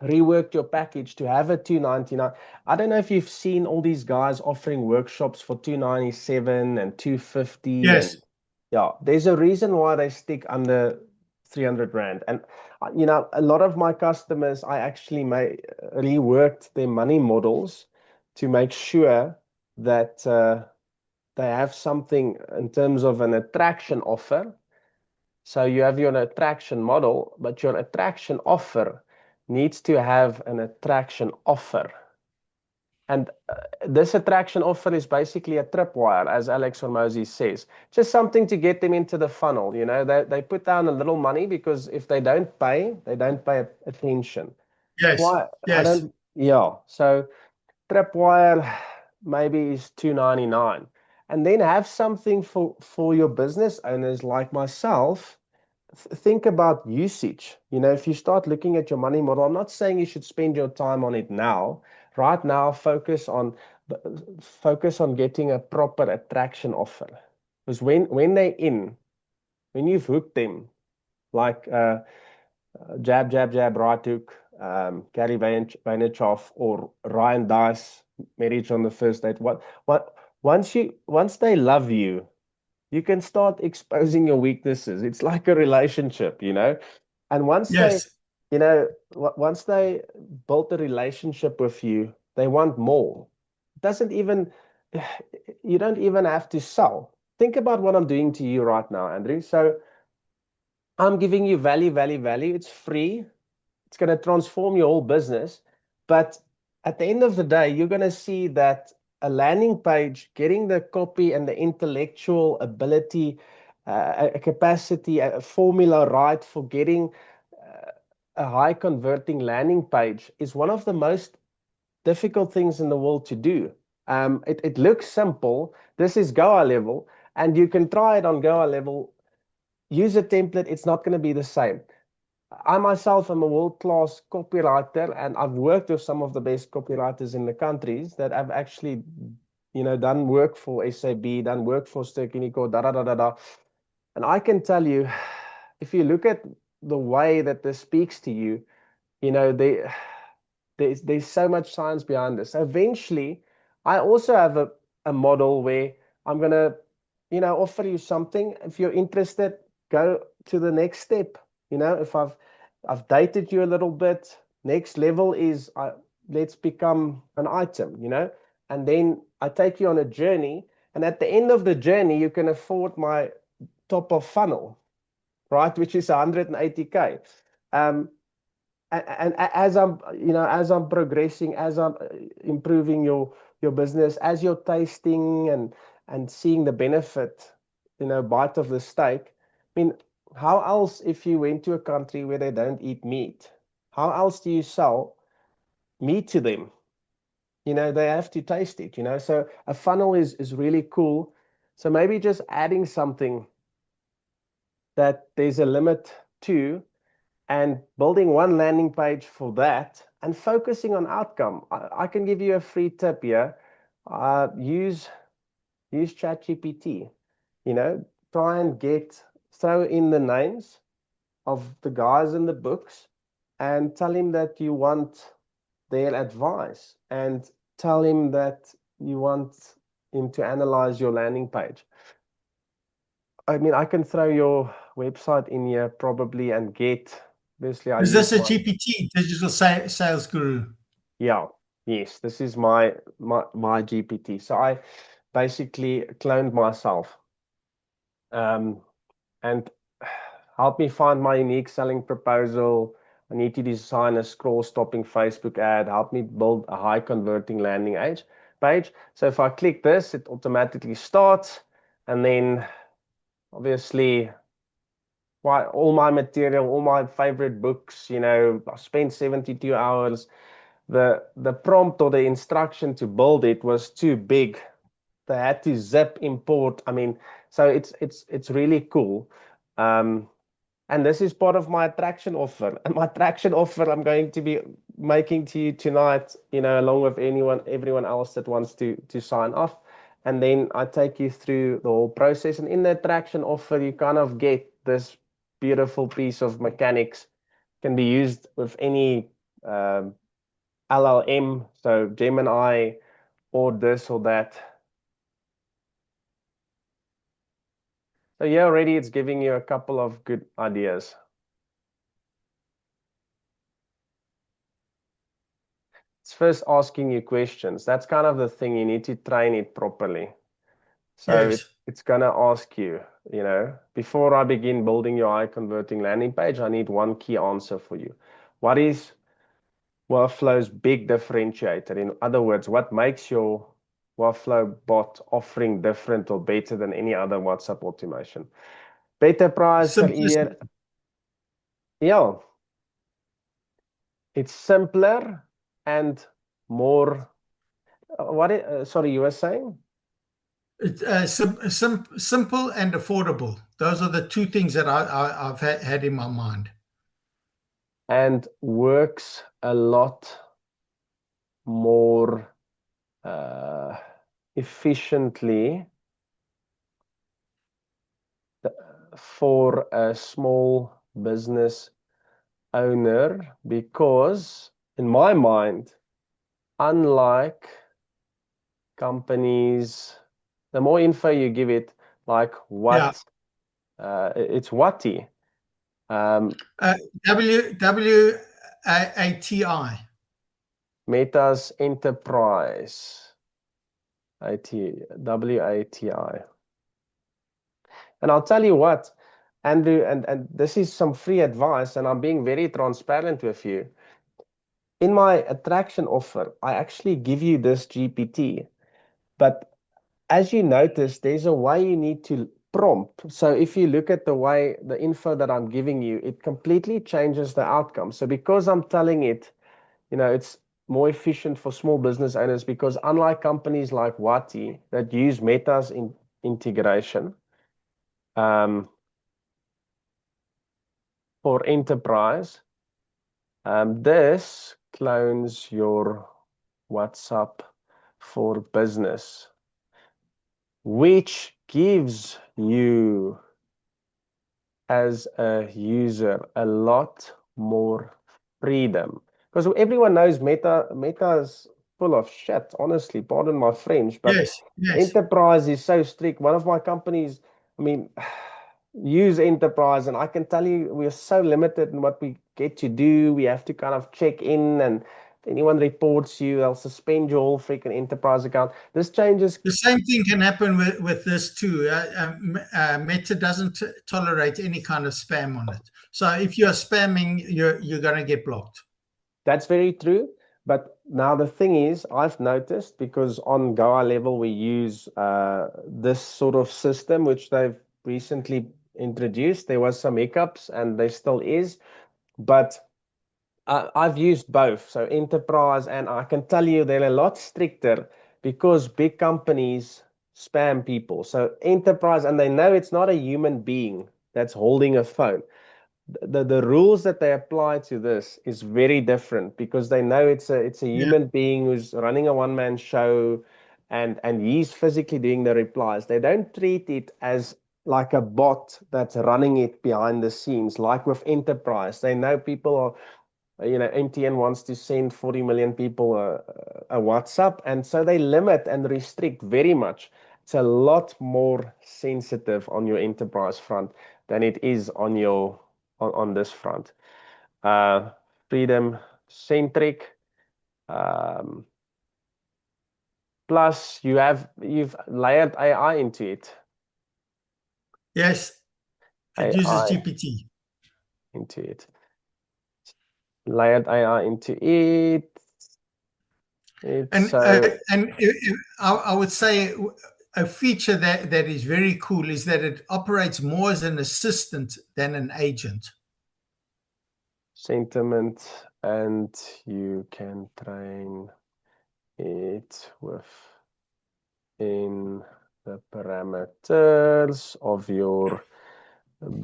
[SPEAKER 1] reworked your package to have a 299. I don't know if you've seen all these guys offering workshops for 297 and 250
[SPEAKER 2] Yes.
[SPEAKER 1] and yeah, there's a reason why they stick under 300 Rand. And a lot of my customers, I actually reworked their money models to make sure that they have something in terms of an attraction offer. So you have your attraction model, but your attraction offer needs to have an attraction offer. And this attraction offer is basically a tripwire, as Alex Hormozy says. Just something to get them into the funnel. They put down a little money because if they don't pay attention.
[SPEAKER 2] Yes.
[SPEAKER 1] Why? I
[SPEAKER 2] Yes.
[SPEAKER 1] don't, yeah. So tripwire maybe is 299. And then have something for your business owners like myself. Think about usage. If you start looking at your money model, I'm not saying you should spend your time on it now. Right now, focus on getting a proper attraction offer. Because when they're in, when you've hooked them, like jab, jab, jab, right hook, Gary Vaynerchuk or Ryan Dice, marriage on the first date. Once they love you, you can start exposing your weaknesses. It's like a relationship. And
[SPEAKER 2] Yes.
[SPEAKER 1] once they build a relationship with you, they want more. It doesn't even, you don't even have to sell. Think about what I'm doing to you right now, Andrew. So I'm giving you value, value, value. It's free. It's going to transform your whole business. But at the end of the day, you're going to see that a landing page, getting the copy and the intellectual ability, a capacity, a formula right for getting a high converting landing page is one of the most difficult things in the world to do. It looks simple. This is Goa level, and you can try it on Goa level. Use a template. It's not going to be the same. I myself am a world-class copywriter, and I've worked with some of the best copywriters in the countries that have actually, done work for SAB, done work for Ster-Kinekor, da da da da da. And I can tell you, if you look at the way that this speaks to you, you know, they, there's so much science behind this. So eventually, I also have a model where I'm gonna, offer you something. If you're interested, go to the next step. If I've dated you a little bit, next level is let's become an item. And then I take you on a journey, and at the end of the journey, you can afford my top of funnel, right? Which is 180K. And as I'm progressing, as I'm improving your business, as you're tasting and seeing the benefit, bite of the steak. I mean, how else if you went to a country where they don't eat meat? How else do you sell meat to them? They have to taste it. So a funnel is really cool. So maybe just adding something that there's a limit to, and building one landing page for that and focusing on outcome. I can give you a free tip here. Use ChatGPT. Try and throw in the names of the guys in the books and tell him that you want their advice and tell him that you want him to analyze your landing page. I mean, I can throw your website in here probably and get, obviously, I
[SPEAKER 2] Is
[SPEAKER 1] use
[SPEAKER 2] this a
[SPEAKER 1] my,
[SPEAKER 2] GPT, digital sales guru?
[SPEAKER 1] yeah, yes, this is my GPT. So I basically cloned myself um, and help me find my unique selling proposal. I need to design a scroll stopping Facebook ad, help me build a high converting landing page. So if I click this, it automatically starts. And then obviously all my material, all my favorite books, I spent 72 hours. The prompt or the instruction to build it was too big. They had to zip import. I mean, so it's really cool. Um, and this is part of my attraction offer. And my attraction offer I'm going to be making to you tonight, along with everyone else that wants to sign off. And then I take you through the whole process. And in the attraction offer, you kind of get this beautiful piece of mechanics. Can be used with any um, LLM, so Gemini or this or that. So yeah, already it's giving you a couple of good ideas. It's first asking you questions. That's kind of the thing. You need to train it properly. So
[SPEAKER 2] Yes.
[SPEAKER 1] it's going to ask you, before I begin building your high converting landing page, I need one key answer for you. What is Workflow's big differentiator? In other words, what makes your Workflow bot offering different or better than any other WhatsApp automation? Beter price per
[SPEAKER 2] Simplicity.
[SPEAKER 1] year. Yeah, it's simpler and more. Sorry, you were saying?
[SPEAKER 2] Simple and affordable. Those are the two things that I've had in my mind.
[SPEAKER 1] And works a lot more efficiently for a small business owner because, in my mind, unlike companies, the more info you give it, like
[SPEAKER 2] Yeah.
[SPEAKER 1] it's Wati.
[SPEAKER 2] Uh, WATI.
[SPEAKER 1] Meta's Enterprise, WATI. And I'll tell you what, Andrew, and this is some free advice, and I'm being very transparent with you. In my attraction offer, I actually give you this GPT, but as you notice, there's a way you need to prompt. So if you look at the way the info that I'm giving you, it completely changes the outcome. So because I'm telling it, it's more efficient for small business owners because unlike companies like Wati that use Meta's integration um, for enterprise, this clones your WhatsApp for business, which gives you as a user a lot more freedom. Because everyone knows Meta is full of shit, honestly, pardon my French, but
[SPEAKER 2] Yes. Yes.
[SPEAKER 1] enterprise is so strict. One of my companies, I mean, use enterprise, and I can tell you we're so limited in what we get to do. We have to kind of check in, and if anyone reports you, they'll suspend your whole freaking enterprise account. This changes.
[SPEAKER 2] The same thing can happen with this too. Meta doesn't tolerate any kind of spam on it. So if you're spamming, you're going to get blocked.
[SPEAKER 1] That's very true. But now the thing is, I've noticed because on Goa level we use this sort of system which they've recently introduced. There was some hiccups, and there still is, but I've used both, so enterprise, and I can tell you they're a lot stricter because big companies spam people. So enterprise, and they know it's not a human being that's holding a phone. The rules that they apply to this is very different because they know it's a
[SPEAKER 2] Yeah.
[SPEAKER 1] human being who's running a one-man show, and he's physically doing the replies. They don't treat it as like a bot that's running it behind the scenes, like with enterprise. They know people are, MTN wants to send 40 million people a WhatsApp, and so they limit and restrict very much. It's a lot more sensitive on your enterprise front than it is on this front. Uh, Freedom centric. Um, Plus, you've layered AI into it.
[SPEAKER 2] Yes, it uses
[SPEAKER 1] AI
[SPEAKER 2] GPT.
[SPEAKER 1] into it. Layered AI into it. It's
[SPEAKER 2] And
[SPEAKER 1] so
[SPEAKER 2] I would say a feature that is very cool is that it operates more as an assistant than an agent.
[SPEAKER 1] sentiment, and you can train it within the parameters of your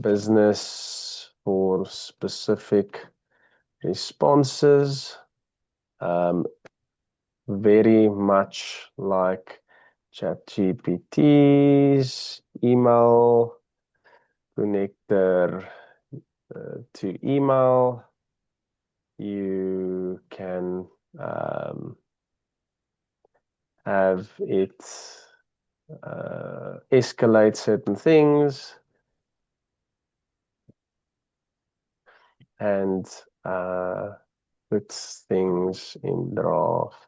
[SPEAKER 1] business for specific responses. Very much like ChatGPT's email connector to email. You can have it escalate certain things and put things in draft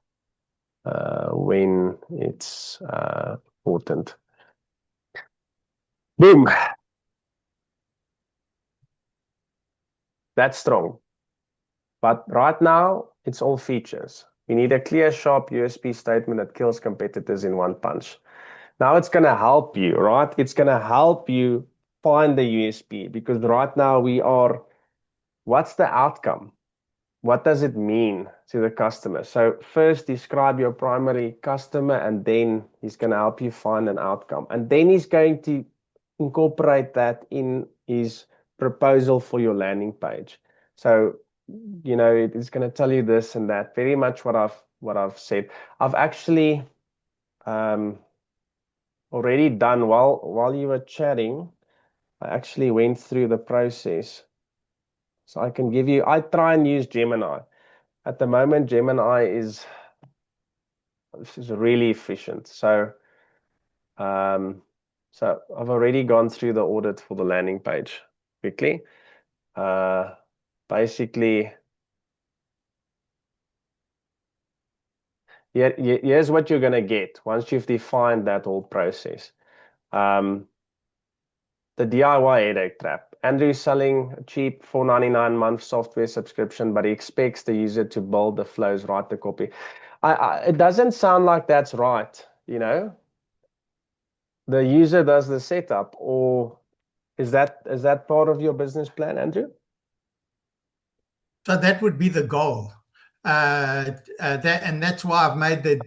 [SPEAKER 1] when it's important. Boom. That's strong. But right now, it's all features. We need a clear, sharp USP statement that kills competitors in one punch. Now it's going to help you, right? It's going to help you find the USP because right now what's the outcome? What does it mean to the customer? So first describe your primary customer, and then he's going to help you find an outcome. And then he's going to incorporate that in his proposal for your landing page. So, it's going to tell you this and that, very much what I've said. I've actually already done while you were chatting. I actually went through the process. So I try and use Gemini. At the moment, Gemini is really efficient. Um, so I've already gone through the audit for the landing page quickly. Basically, here's what you're going to get once you've defined that whole process. The DIY headache trap. Andrew's selling a cheap $4.99 month software subscription, but he expects the user to build the flows, write the copy. It doesn't sound like that's right, The user does the setup, or is that part of your business plan, Andrew?
[SPEAKER 2] So that would be the goal. And that's why I've made the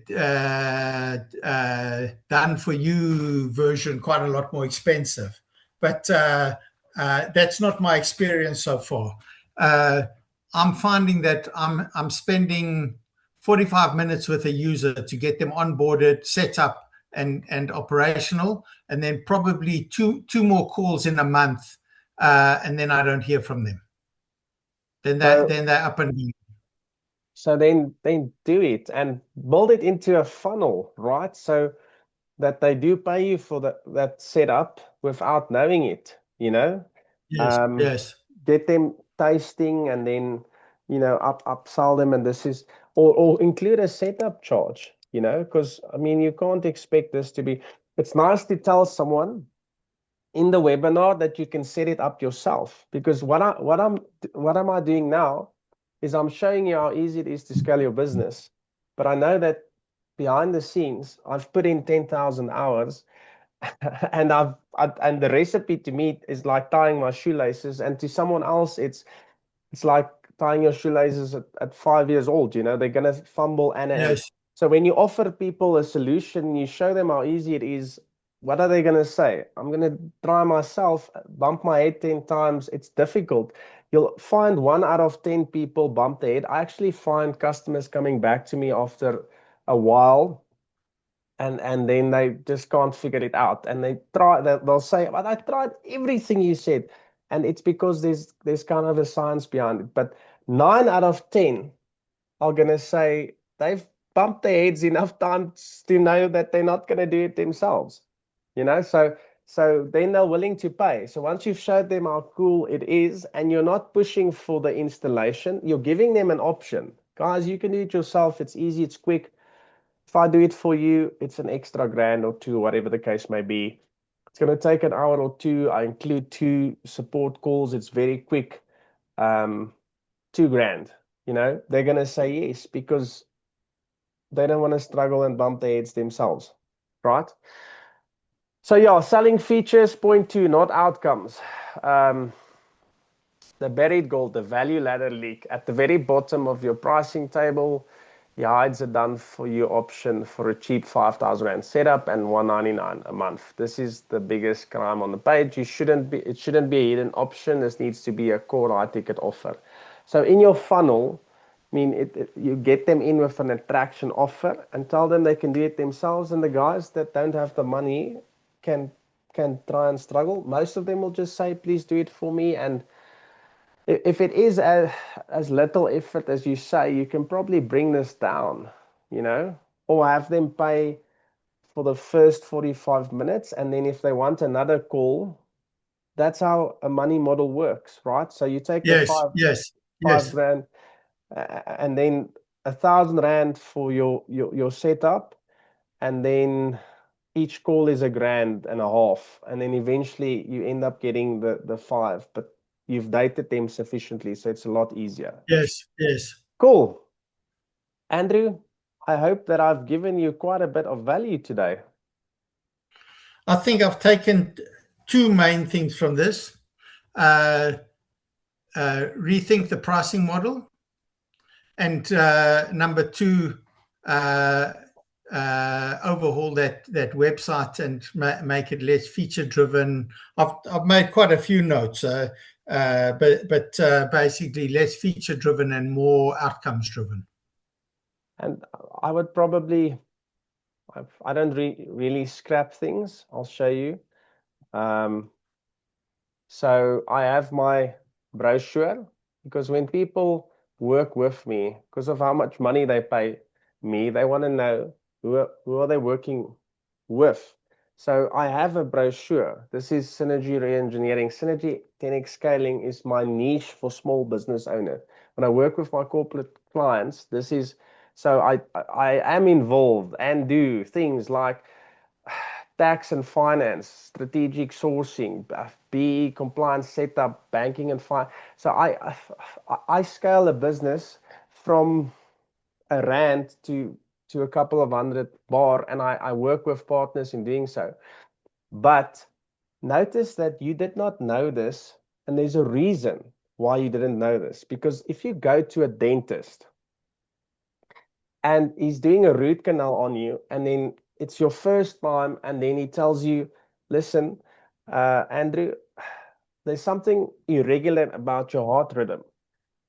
[SPEAKER 2] done for you version quite a lot more expensive. But that's not my experience so far. I'm finding that I'm spending 45 minutes with a user to get them onboarded, set up, and operational, and then probably two more calls in a month, and then I don't hear from them. Then
[SPEAKER 1] So
[SPEAKER 2] they're up and running.
[SPEAKER 1] so then do it and build it into a funnel, right? So that they do pay you for that setup without knowing it,
[SPEAKER 2] Yes,
[SPEAKER 1] Um,
[SPEAKER 2] yes,
[SPEAKER 1] get them tasting and then, upsell them, and this is or include a setup charge, because I mean you can't expect this to be. It's nice to tell someone in the webinar that you can set it up yourself, because what am I doing now is I'm showing you how easy it is to scale your business. But I know that behind the scenes, I've put in 10,000 hours and and the recipe to me is like tying my shoelaces, and to someone else it's like tying your shoelaces at 5 years old. They're gonna fumble and
[SPEAKER 2] yes,
[SPEAKER 1] so when you offer people a solution, you show them how easy it is. What are they gonna say? I'm gonna try myself, bump my head 10 times. It's difficult. You'll find 1 out of 10 people bump their head. I actually find customers coming back to me after a while and then they just can't figure it out, and they'll say, but I tried everything you said, and it's because there's kind of a science behind it. But 9 out of 10 are going to say they've bumped their heads enough times to know that they're not going to do it themselves, so then they're willing to pay. So once you've showed them how cool it is, and you're not pushing for the installation, you're giving them an option. Guys, you can do it yourself. It's easy, it's quick. If I do it for you, it's an extra grand or two, whatever the case may be. It's going to take an hour or two. I include 2 support calls. It's very quick. 2 grand. They're going to say yes because they don't want to struggle and bump their heads themselves, right? So yeah, selling features, point two, not outcomes. Um, the buried gold, the value ladder leak at the very bottom of your pricing table. He hides a done for you option for a cheap 5,000 Rand setup and 199 a month. This is the biggest crime on the page. It shouldn't be a hidden option. This needs to be a core high ticket offer. So in your funnel, I mean, you get them in with an attraction offer and tell them they can do it themselves. And the guys that don't have the money can can try and struggle. Most of them will just say, please do it for me. And if it is as little effort as you say, you can probably bring this down, or have them pay for the first 45 minutes. And then if they want another call, that's how a money model works, right? So you take the
[SPEAKER 2] Yes, yes,
[SPEAKER 1] five
[SPEAKER 2] yes,
[SPEAKER 1] grand and then 1,000 Rand for your setup. And then each call is 1.5 grand, and then eventually you end up getting the five, but you've dated them sufficiently, so it's a lot easier.
[SPEAKER 2] yes, yes.
[SPEAKER 1] Cool. Andrew, I hope that I've given you quite a bit of value today.
[SPEAKER 2] I think I've taken two main things from this. Uh, Rethink the pricing model, and number two, uh, overhaul that website and make it less feature driven. I've made quite a few notes, but basically less feature driven and more outcomes driven.
[SPEAKER 1] And I would probably, I don't really scrap things. I'll show you. Um, So I have my brochure, because when people work with me, because of how much money they pay me, they want to know who are they working with. So I have a brochure. This is Synergy Reengineering. Synergy 10x Scaling is my niche for small business owners. When I work with my corporate clients, this is so I am involved and do things like tax and finance, strategic sourcing, BE compliance setup, banking and finance. So I scale a business from a rand to a couple of hundred bar, and I work with partners in doing so. But notice that you did not know this, and there's a reason why you didn't know this. Because if you go to a dentist and he's doing a root canal on you, and then it's your first time, and then he tells you, listen, Andrew, there's something irregular about your heart rhythm.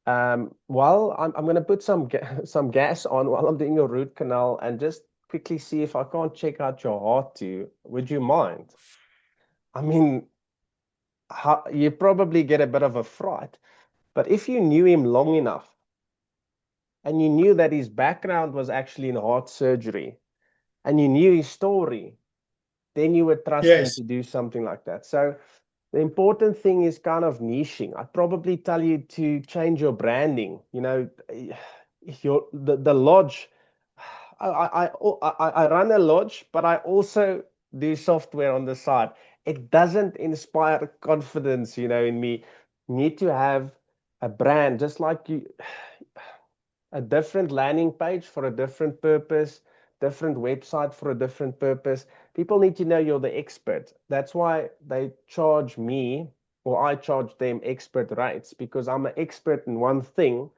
[SPEAKER 1] Well, I'm going to put some gas on while I'm doing your root canal and just quickly see if I can't check out your heart too. Would you mind? I mean, you probably get a bit of a fright, but if you knew him long enough and you knew that his background was actually in heart surgery and you knew his story, then you would trust him
[SPEAKER 2] Yes,
[SPEAKER 1] to do something like that. So the important thing is kind of niching. I'd probably tell you to change your branding. The lodge. I run a lodge, but I also do software on the side. It doesn't inspire confidence, in me. You need to have a brand, just like a different landing page for a different purpose, different website for a different purpose. People need to know you're the expert. That's why they charge me, or I charge them expert rates, because I'm an expert in one thing.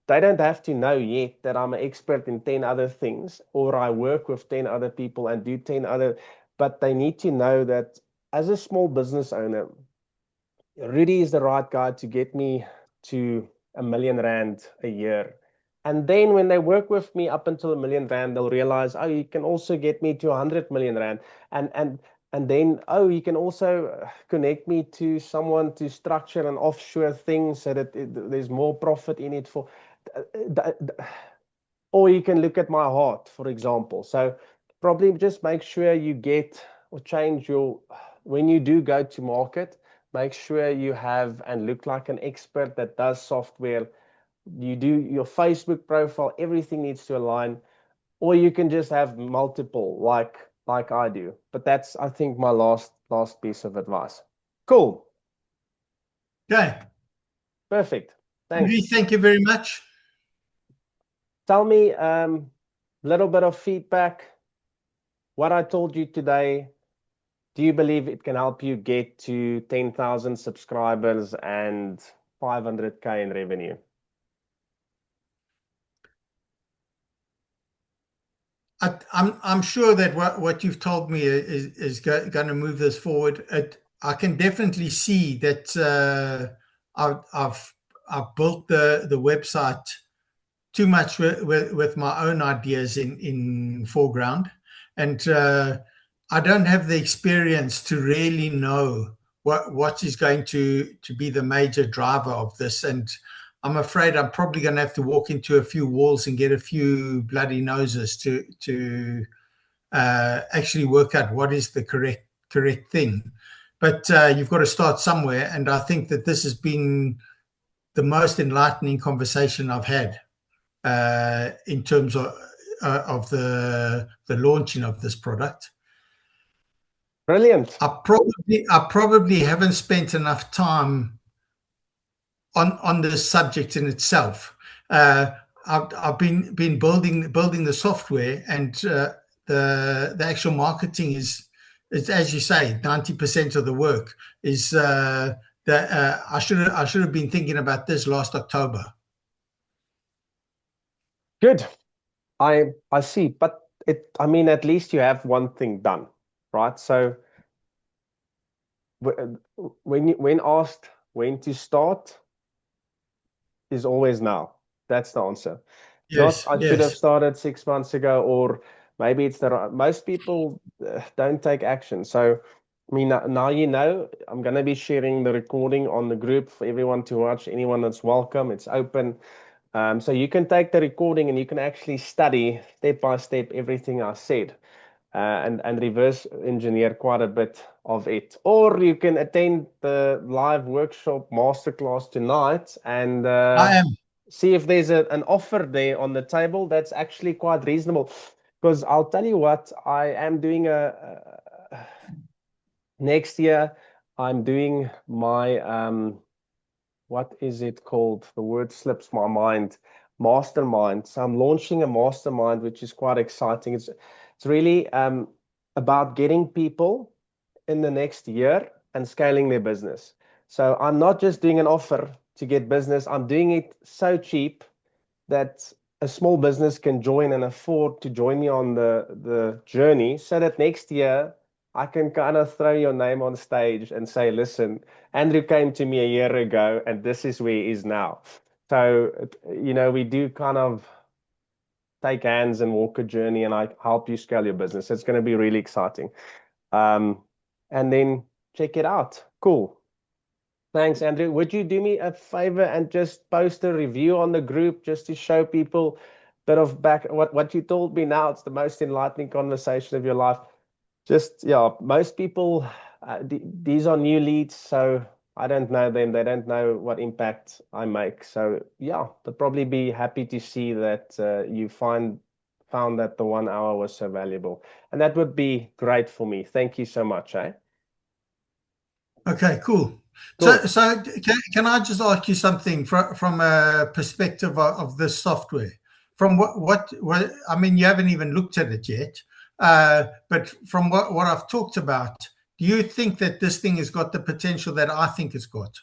[SPEAKER 1] They don't have to know yet that I'm an expert in 10 other things, or I work with 10 other people and do 10 other, but they need to know that as a small business owner, Rudy is the right guy to get me to 1 million Rand a year. And then when they work with me up until R1 million, they'll realize, oh, you can also get me to 100 million rand. And and and then, oh, you can also connect me to someone to structure an offshore thing so that there's more profit in it for. Or you can look at my heart, for example. So probably just make sure you get or change your, when you do go to market, make sure you have and look like an expert that does software. You do your Facebook profile, everything needs to align, or you can just have multiple like I do. But that's, I think, my last piece of advice. Cool.
[SPEAKER 2] Okay.
[SPEAKER 1] Perfect.
[SPEAKER 2] Henry,
[SPEAKER 1] Thanks.
[SPEAKER 2] thank you very much.
[SPEAKER 1] Tell me little bit of feedback. What I told you today, do you believe it can help you get to 10,000 subscribers and 500K in revenue?
[SPEAKER 2] I'm sure that what you've told me is going to move this forward. I can definitely see that I've built the website too much with my own ideas in foreground, and I don't have the experience to really know what is going to be the major driver of this. And I'm afraid I'm probably going to have to walk into a few walls and get a few bloody noses to actually work out what is the correct thing. But you've got to start somewhere, and I think that this has been the most enlightening conversation I've had in terms of the launching of this product.
[SPEAKER 1] Brilliant.
[SPEAKER 2] I probably haven't spent enough time on this subject in itself. Uh, I've been building the software, and the actual marketing is, as you say, 90% of the work is that I should have been thinking about this last October.
[SPEAKER 1] Good. I see. But I mean, at least you have one thing done, right? So when asked when to start is always now. That's the answer. Not
[SPEAKER 2] Yes,
[SPEAKER 1] I should have
[SPEAKER 2] yes.
[SPEAKER 1] started 6 months ago, or maybe it's the right. Most people don't take action. So, I mean, now you know. I'm gonna be sharing the recording on the group for everyone to watch. Anyone that's welcome. It's open. So you can take the recording and you can actually study step by step everything I said, and reverse engineer quite a bit of it. Or you can attend the live workshop masterclass tonight and
[SPEAKER 2] I am.
[SPEAKER 1] see if there's an offer there on the table that's actually quite reasonable. Because I'll tell you what, I am doing next year, I'm doing my what is it called? The word slips my mind. Mastermind. So I'm launching a mastermind, which is quite exciting. It's really about getting people in the next year and scaling their business. So I'm not just doing an offer to get business. I'm doing it so cheap that a small business can join and afford to join me on the journey, so that next year I can kind of throw your name on stage and say, listen, Andrew came to me a year ago and this is where he is now. So, we do kind of take hands and walk a journey, and I help you scale your business. It's going to be really exciting. Um, and then check it out. Cool. Thanks, Andrew. Would you do me a favor and just post a review on the group just to show people a bit of back what you told me now? It's the most enlightening conversation of your life. Just, yeah, most people, these are new leads, so I don't know them. They don't know what impact I make. So, yeah, they'll probably be happy to see that you found that the 1 hour was so valuable. And that would be great for me. Thank you so much, eh?
[SPEAKER 2] Okay, cool. So,
[SPEAKER 1] Cool.
[SPEAKER 2] so can I just ask you something from a perspective of this software? From what I mean, you haven't even looked at it yet, but from what I've talked about, do you think that this thing has got the potential that I think it's got?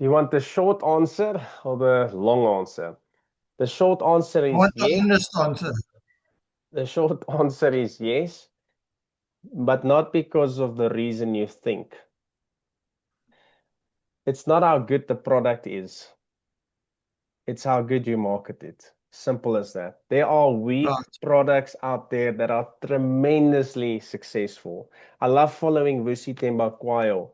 [SPEAKER 1] You want the short answer or the long answer? The short answer
[SPEAKER 2] I
[SPEAKER 1] is
[SPEAKER 2] want the
[SPEAKER 1] yes.
[SPEAKER 2] honest answer.
[SPEAKER 1] The short answer is yes, but not because of the reason you think. It's not how good the product is. It's how good you market it. Simple as that. There are weak
[SPEAKER 2] Right.
[SPEAKER 1] products out there that are tremendously successful. I love following Vusi Tembakwayo.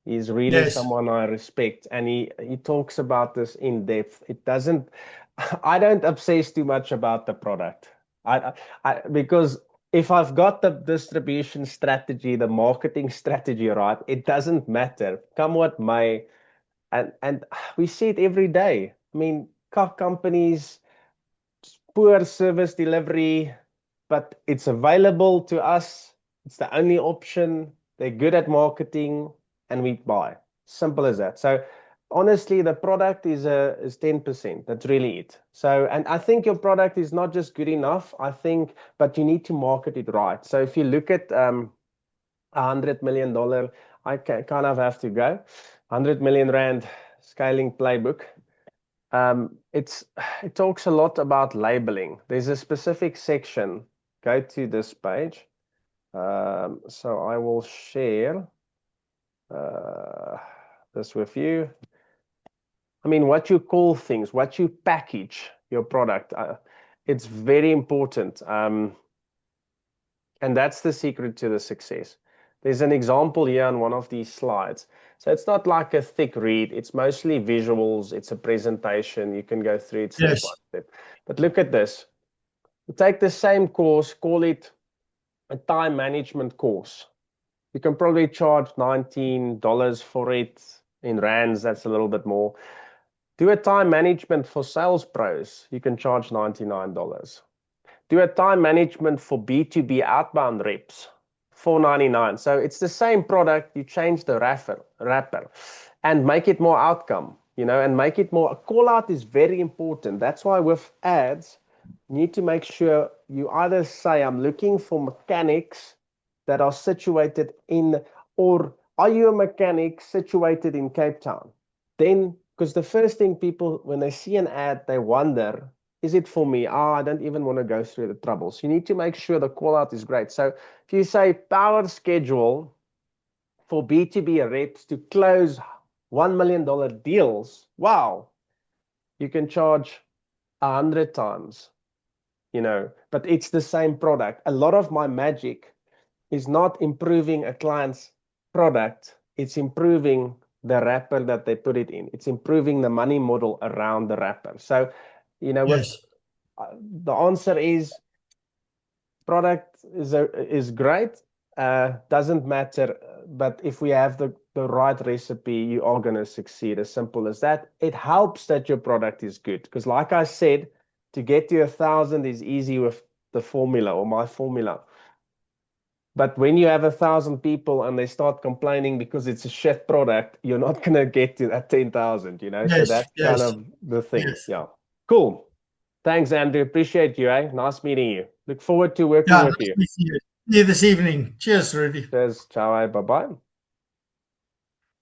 [SPEAKER 1] He's really
[SPEAKER 2] Yes.
[SPEAKER 1] someone I respect, and he talks about this in depth. It doesn't, I don't obsess too much about the product. Because if I've got the distribution strategy, the marketing strategy right, it doesn't matter. Come what may, and we see it every day. I mean, car companies, poor service delivery, but it's available to us. It's the only option. They're good at marketing, and we buy. Simple as that. So honestly, the product is 10%. That's really it. So, and I think your product is not just good enough, I think, but you need to market it right. So if you look at $100 million, I kind of have to go. 100 million rand scaling playbook. It's it talks a lot about labeling. There's a specific section. Go to this page. So I will share uh, this with you. I mean, what you call things, what you package your product, it's very important. And that's the secret to the success. There's an example here on one of these slides. So it's not like a thick read. It's mostly visuals. It's a presentation. You can go through it step by
[SPEAKER 2] Yes.
[SPEAKER 1] step. But look at this. You take the same course, call it a time management course. You can probably charge $19 for it. In rands, that's a little bit more. Do a time management for sales pros. You can charge $99. Do a time management for B2B outbound reps, $4.99. So it's the same product, you change the wrapper and make it more outcome, and make it more. A call out is very important. That's why with ads, you need to make sure you either say, I'm looking for mechanics that are situated in, or are you a mechanic situated in Cape Town? Then, because the first thing people, when they see an ad, they wonder, is it for me? I don't even want to go through the troubles. You need to make sure the call out is great. So if you say power schedule for B2B reps to close $1 million deals, wow, you can charge 100 times, but it's the same product. A lot of my magic is not improving a client's product. It's improving the wrapper that they put it in. It's improving the money model around the wrapper. So, with
[SPEAKER 2] Yes.
[SPEAKER 1] the answer is product is great. Doesn't matter, but if we have the right recipe, you are going to succeed. As simple as that. It helps that your product is good because, like I said, to get to 1,000 is easy with the formula or my formula. But when you have 1,000 people and they start complaining because it's a shit product, you're not going to get to that 10,000. So
[SPEAKER 2] Yes.
[SPEAKER 1] that's kind
[SPEAKER 2] Yes.
[SPEAKER 1] of the thing.
[SPEAKER 2] Yes.
[SPEAKER 1] Yeah. Cool. Thanks, Andrew. Appreciate you, eh? Nice meeting you. Look forward to working
[SPEAKER 2] Yeah.
[SPEAKER 1] with
[SPEAKER 2] Nice
[SPEAKER 1] you.
[SPEAKER 2] to see you. See you this evening. Cheers, Rudy.
[SPEAKER 1] Cheers. Ciao, eh? Bye-bye.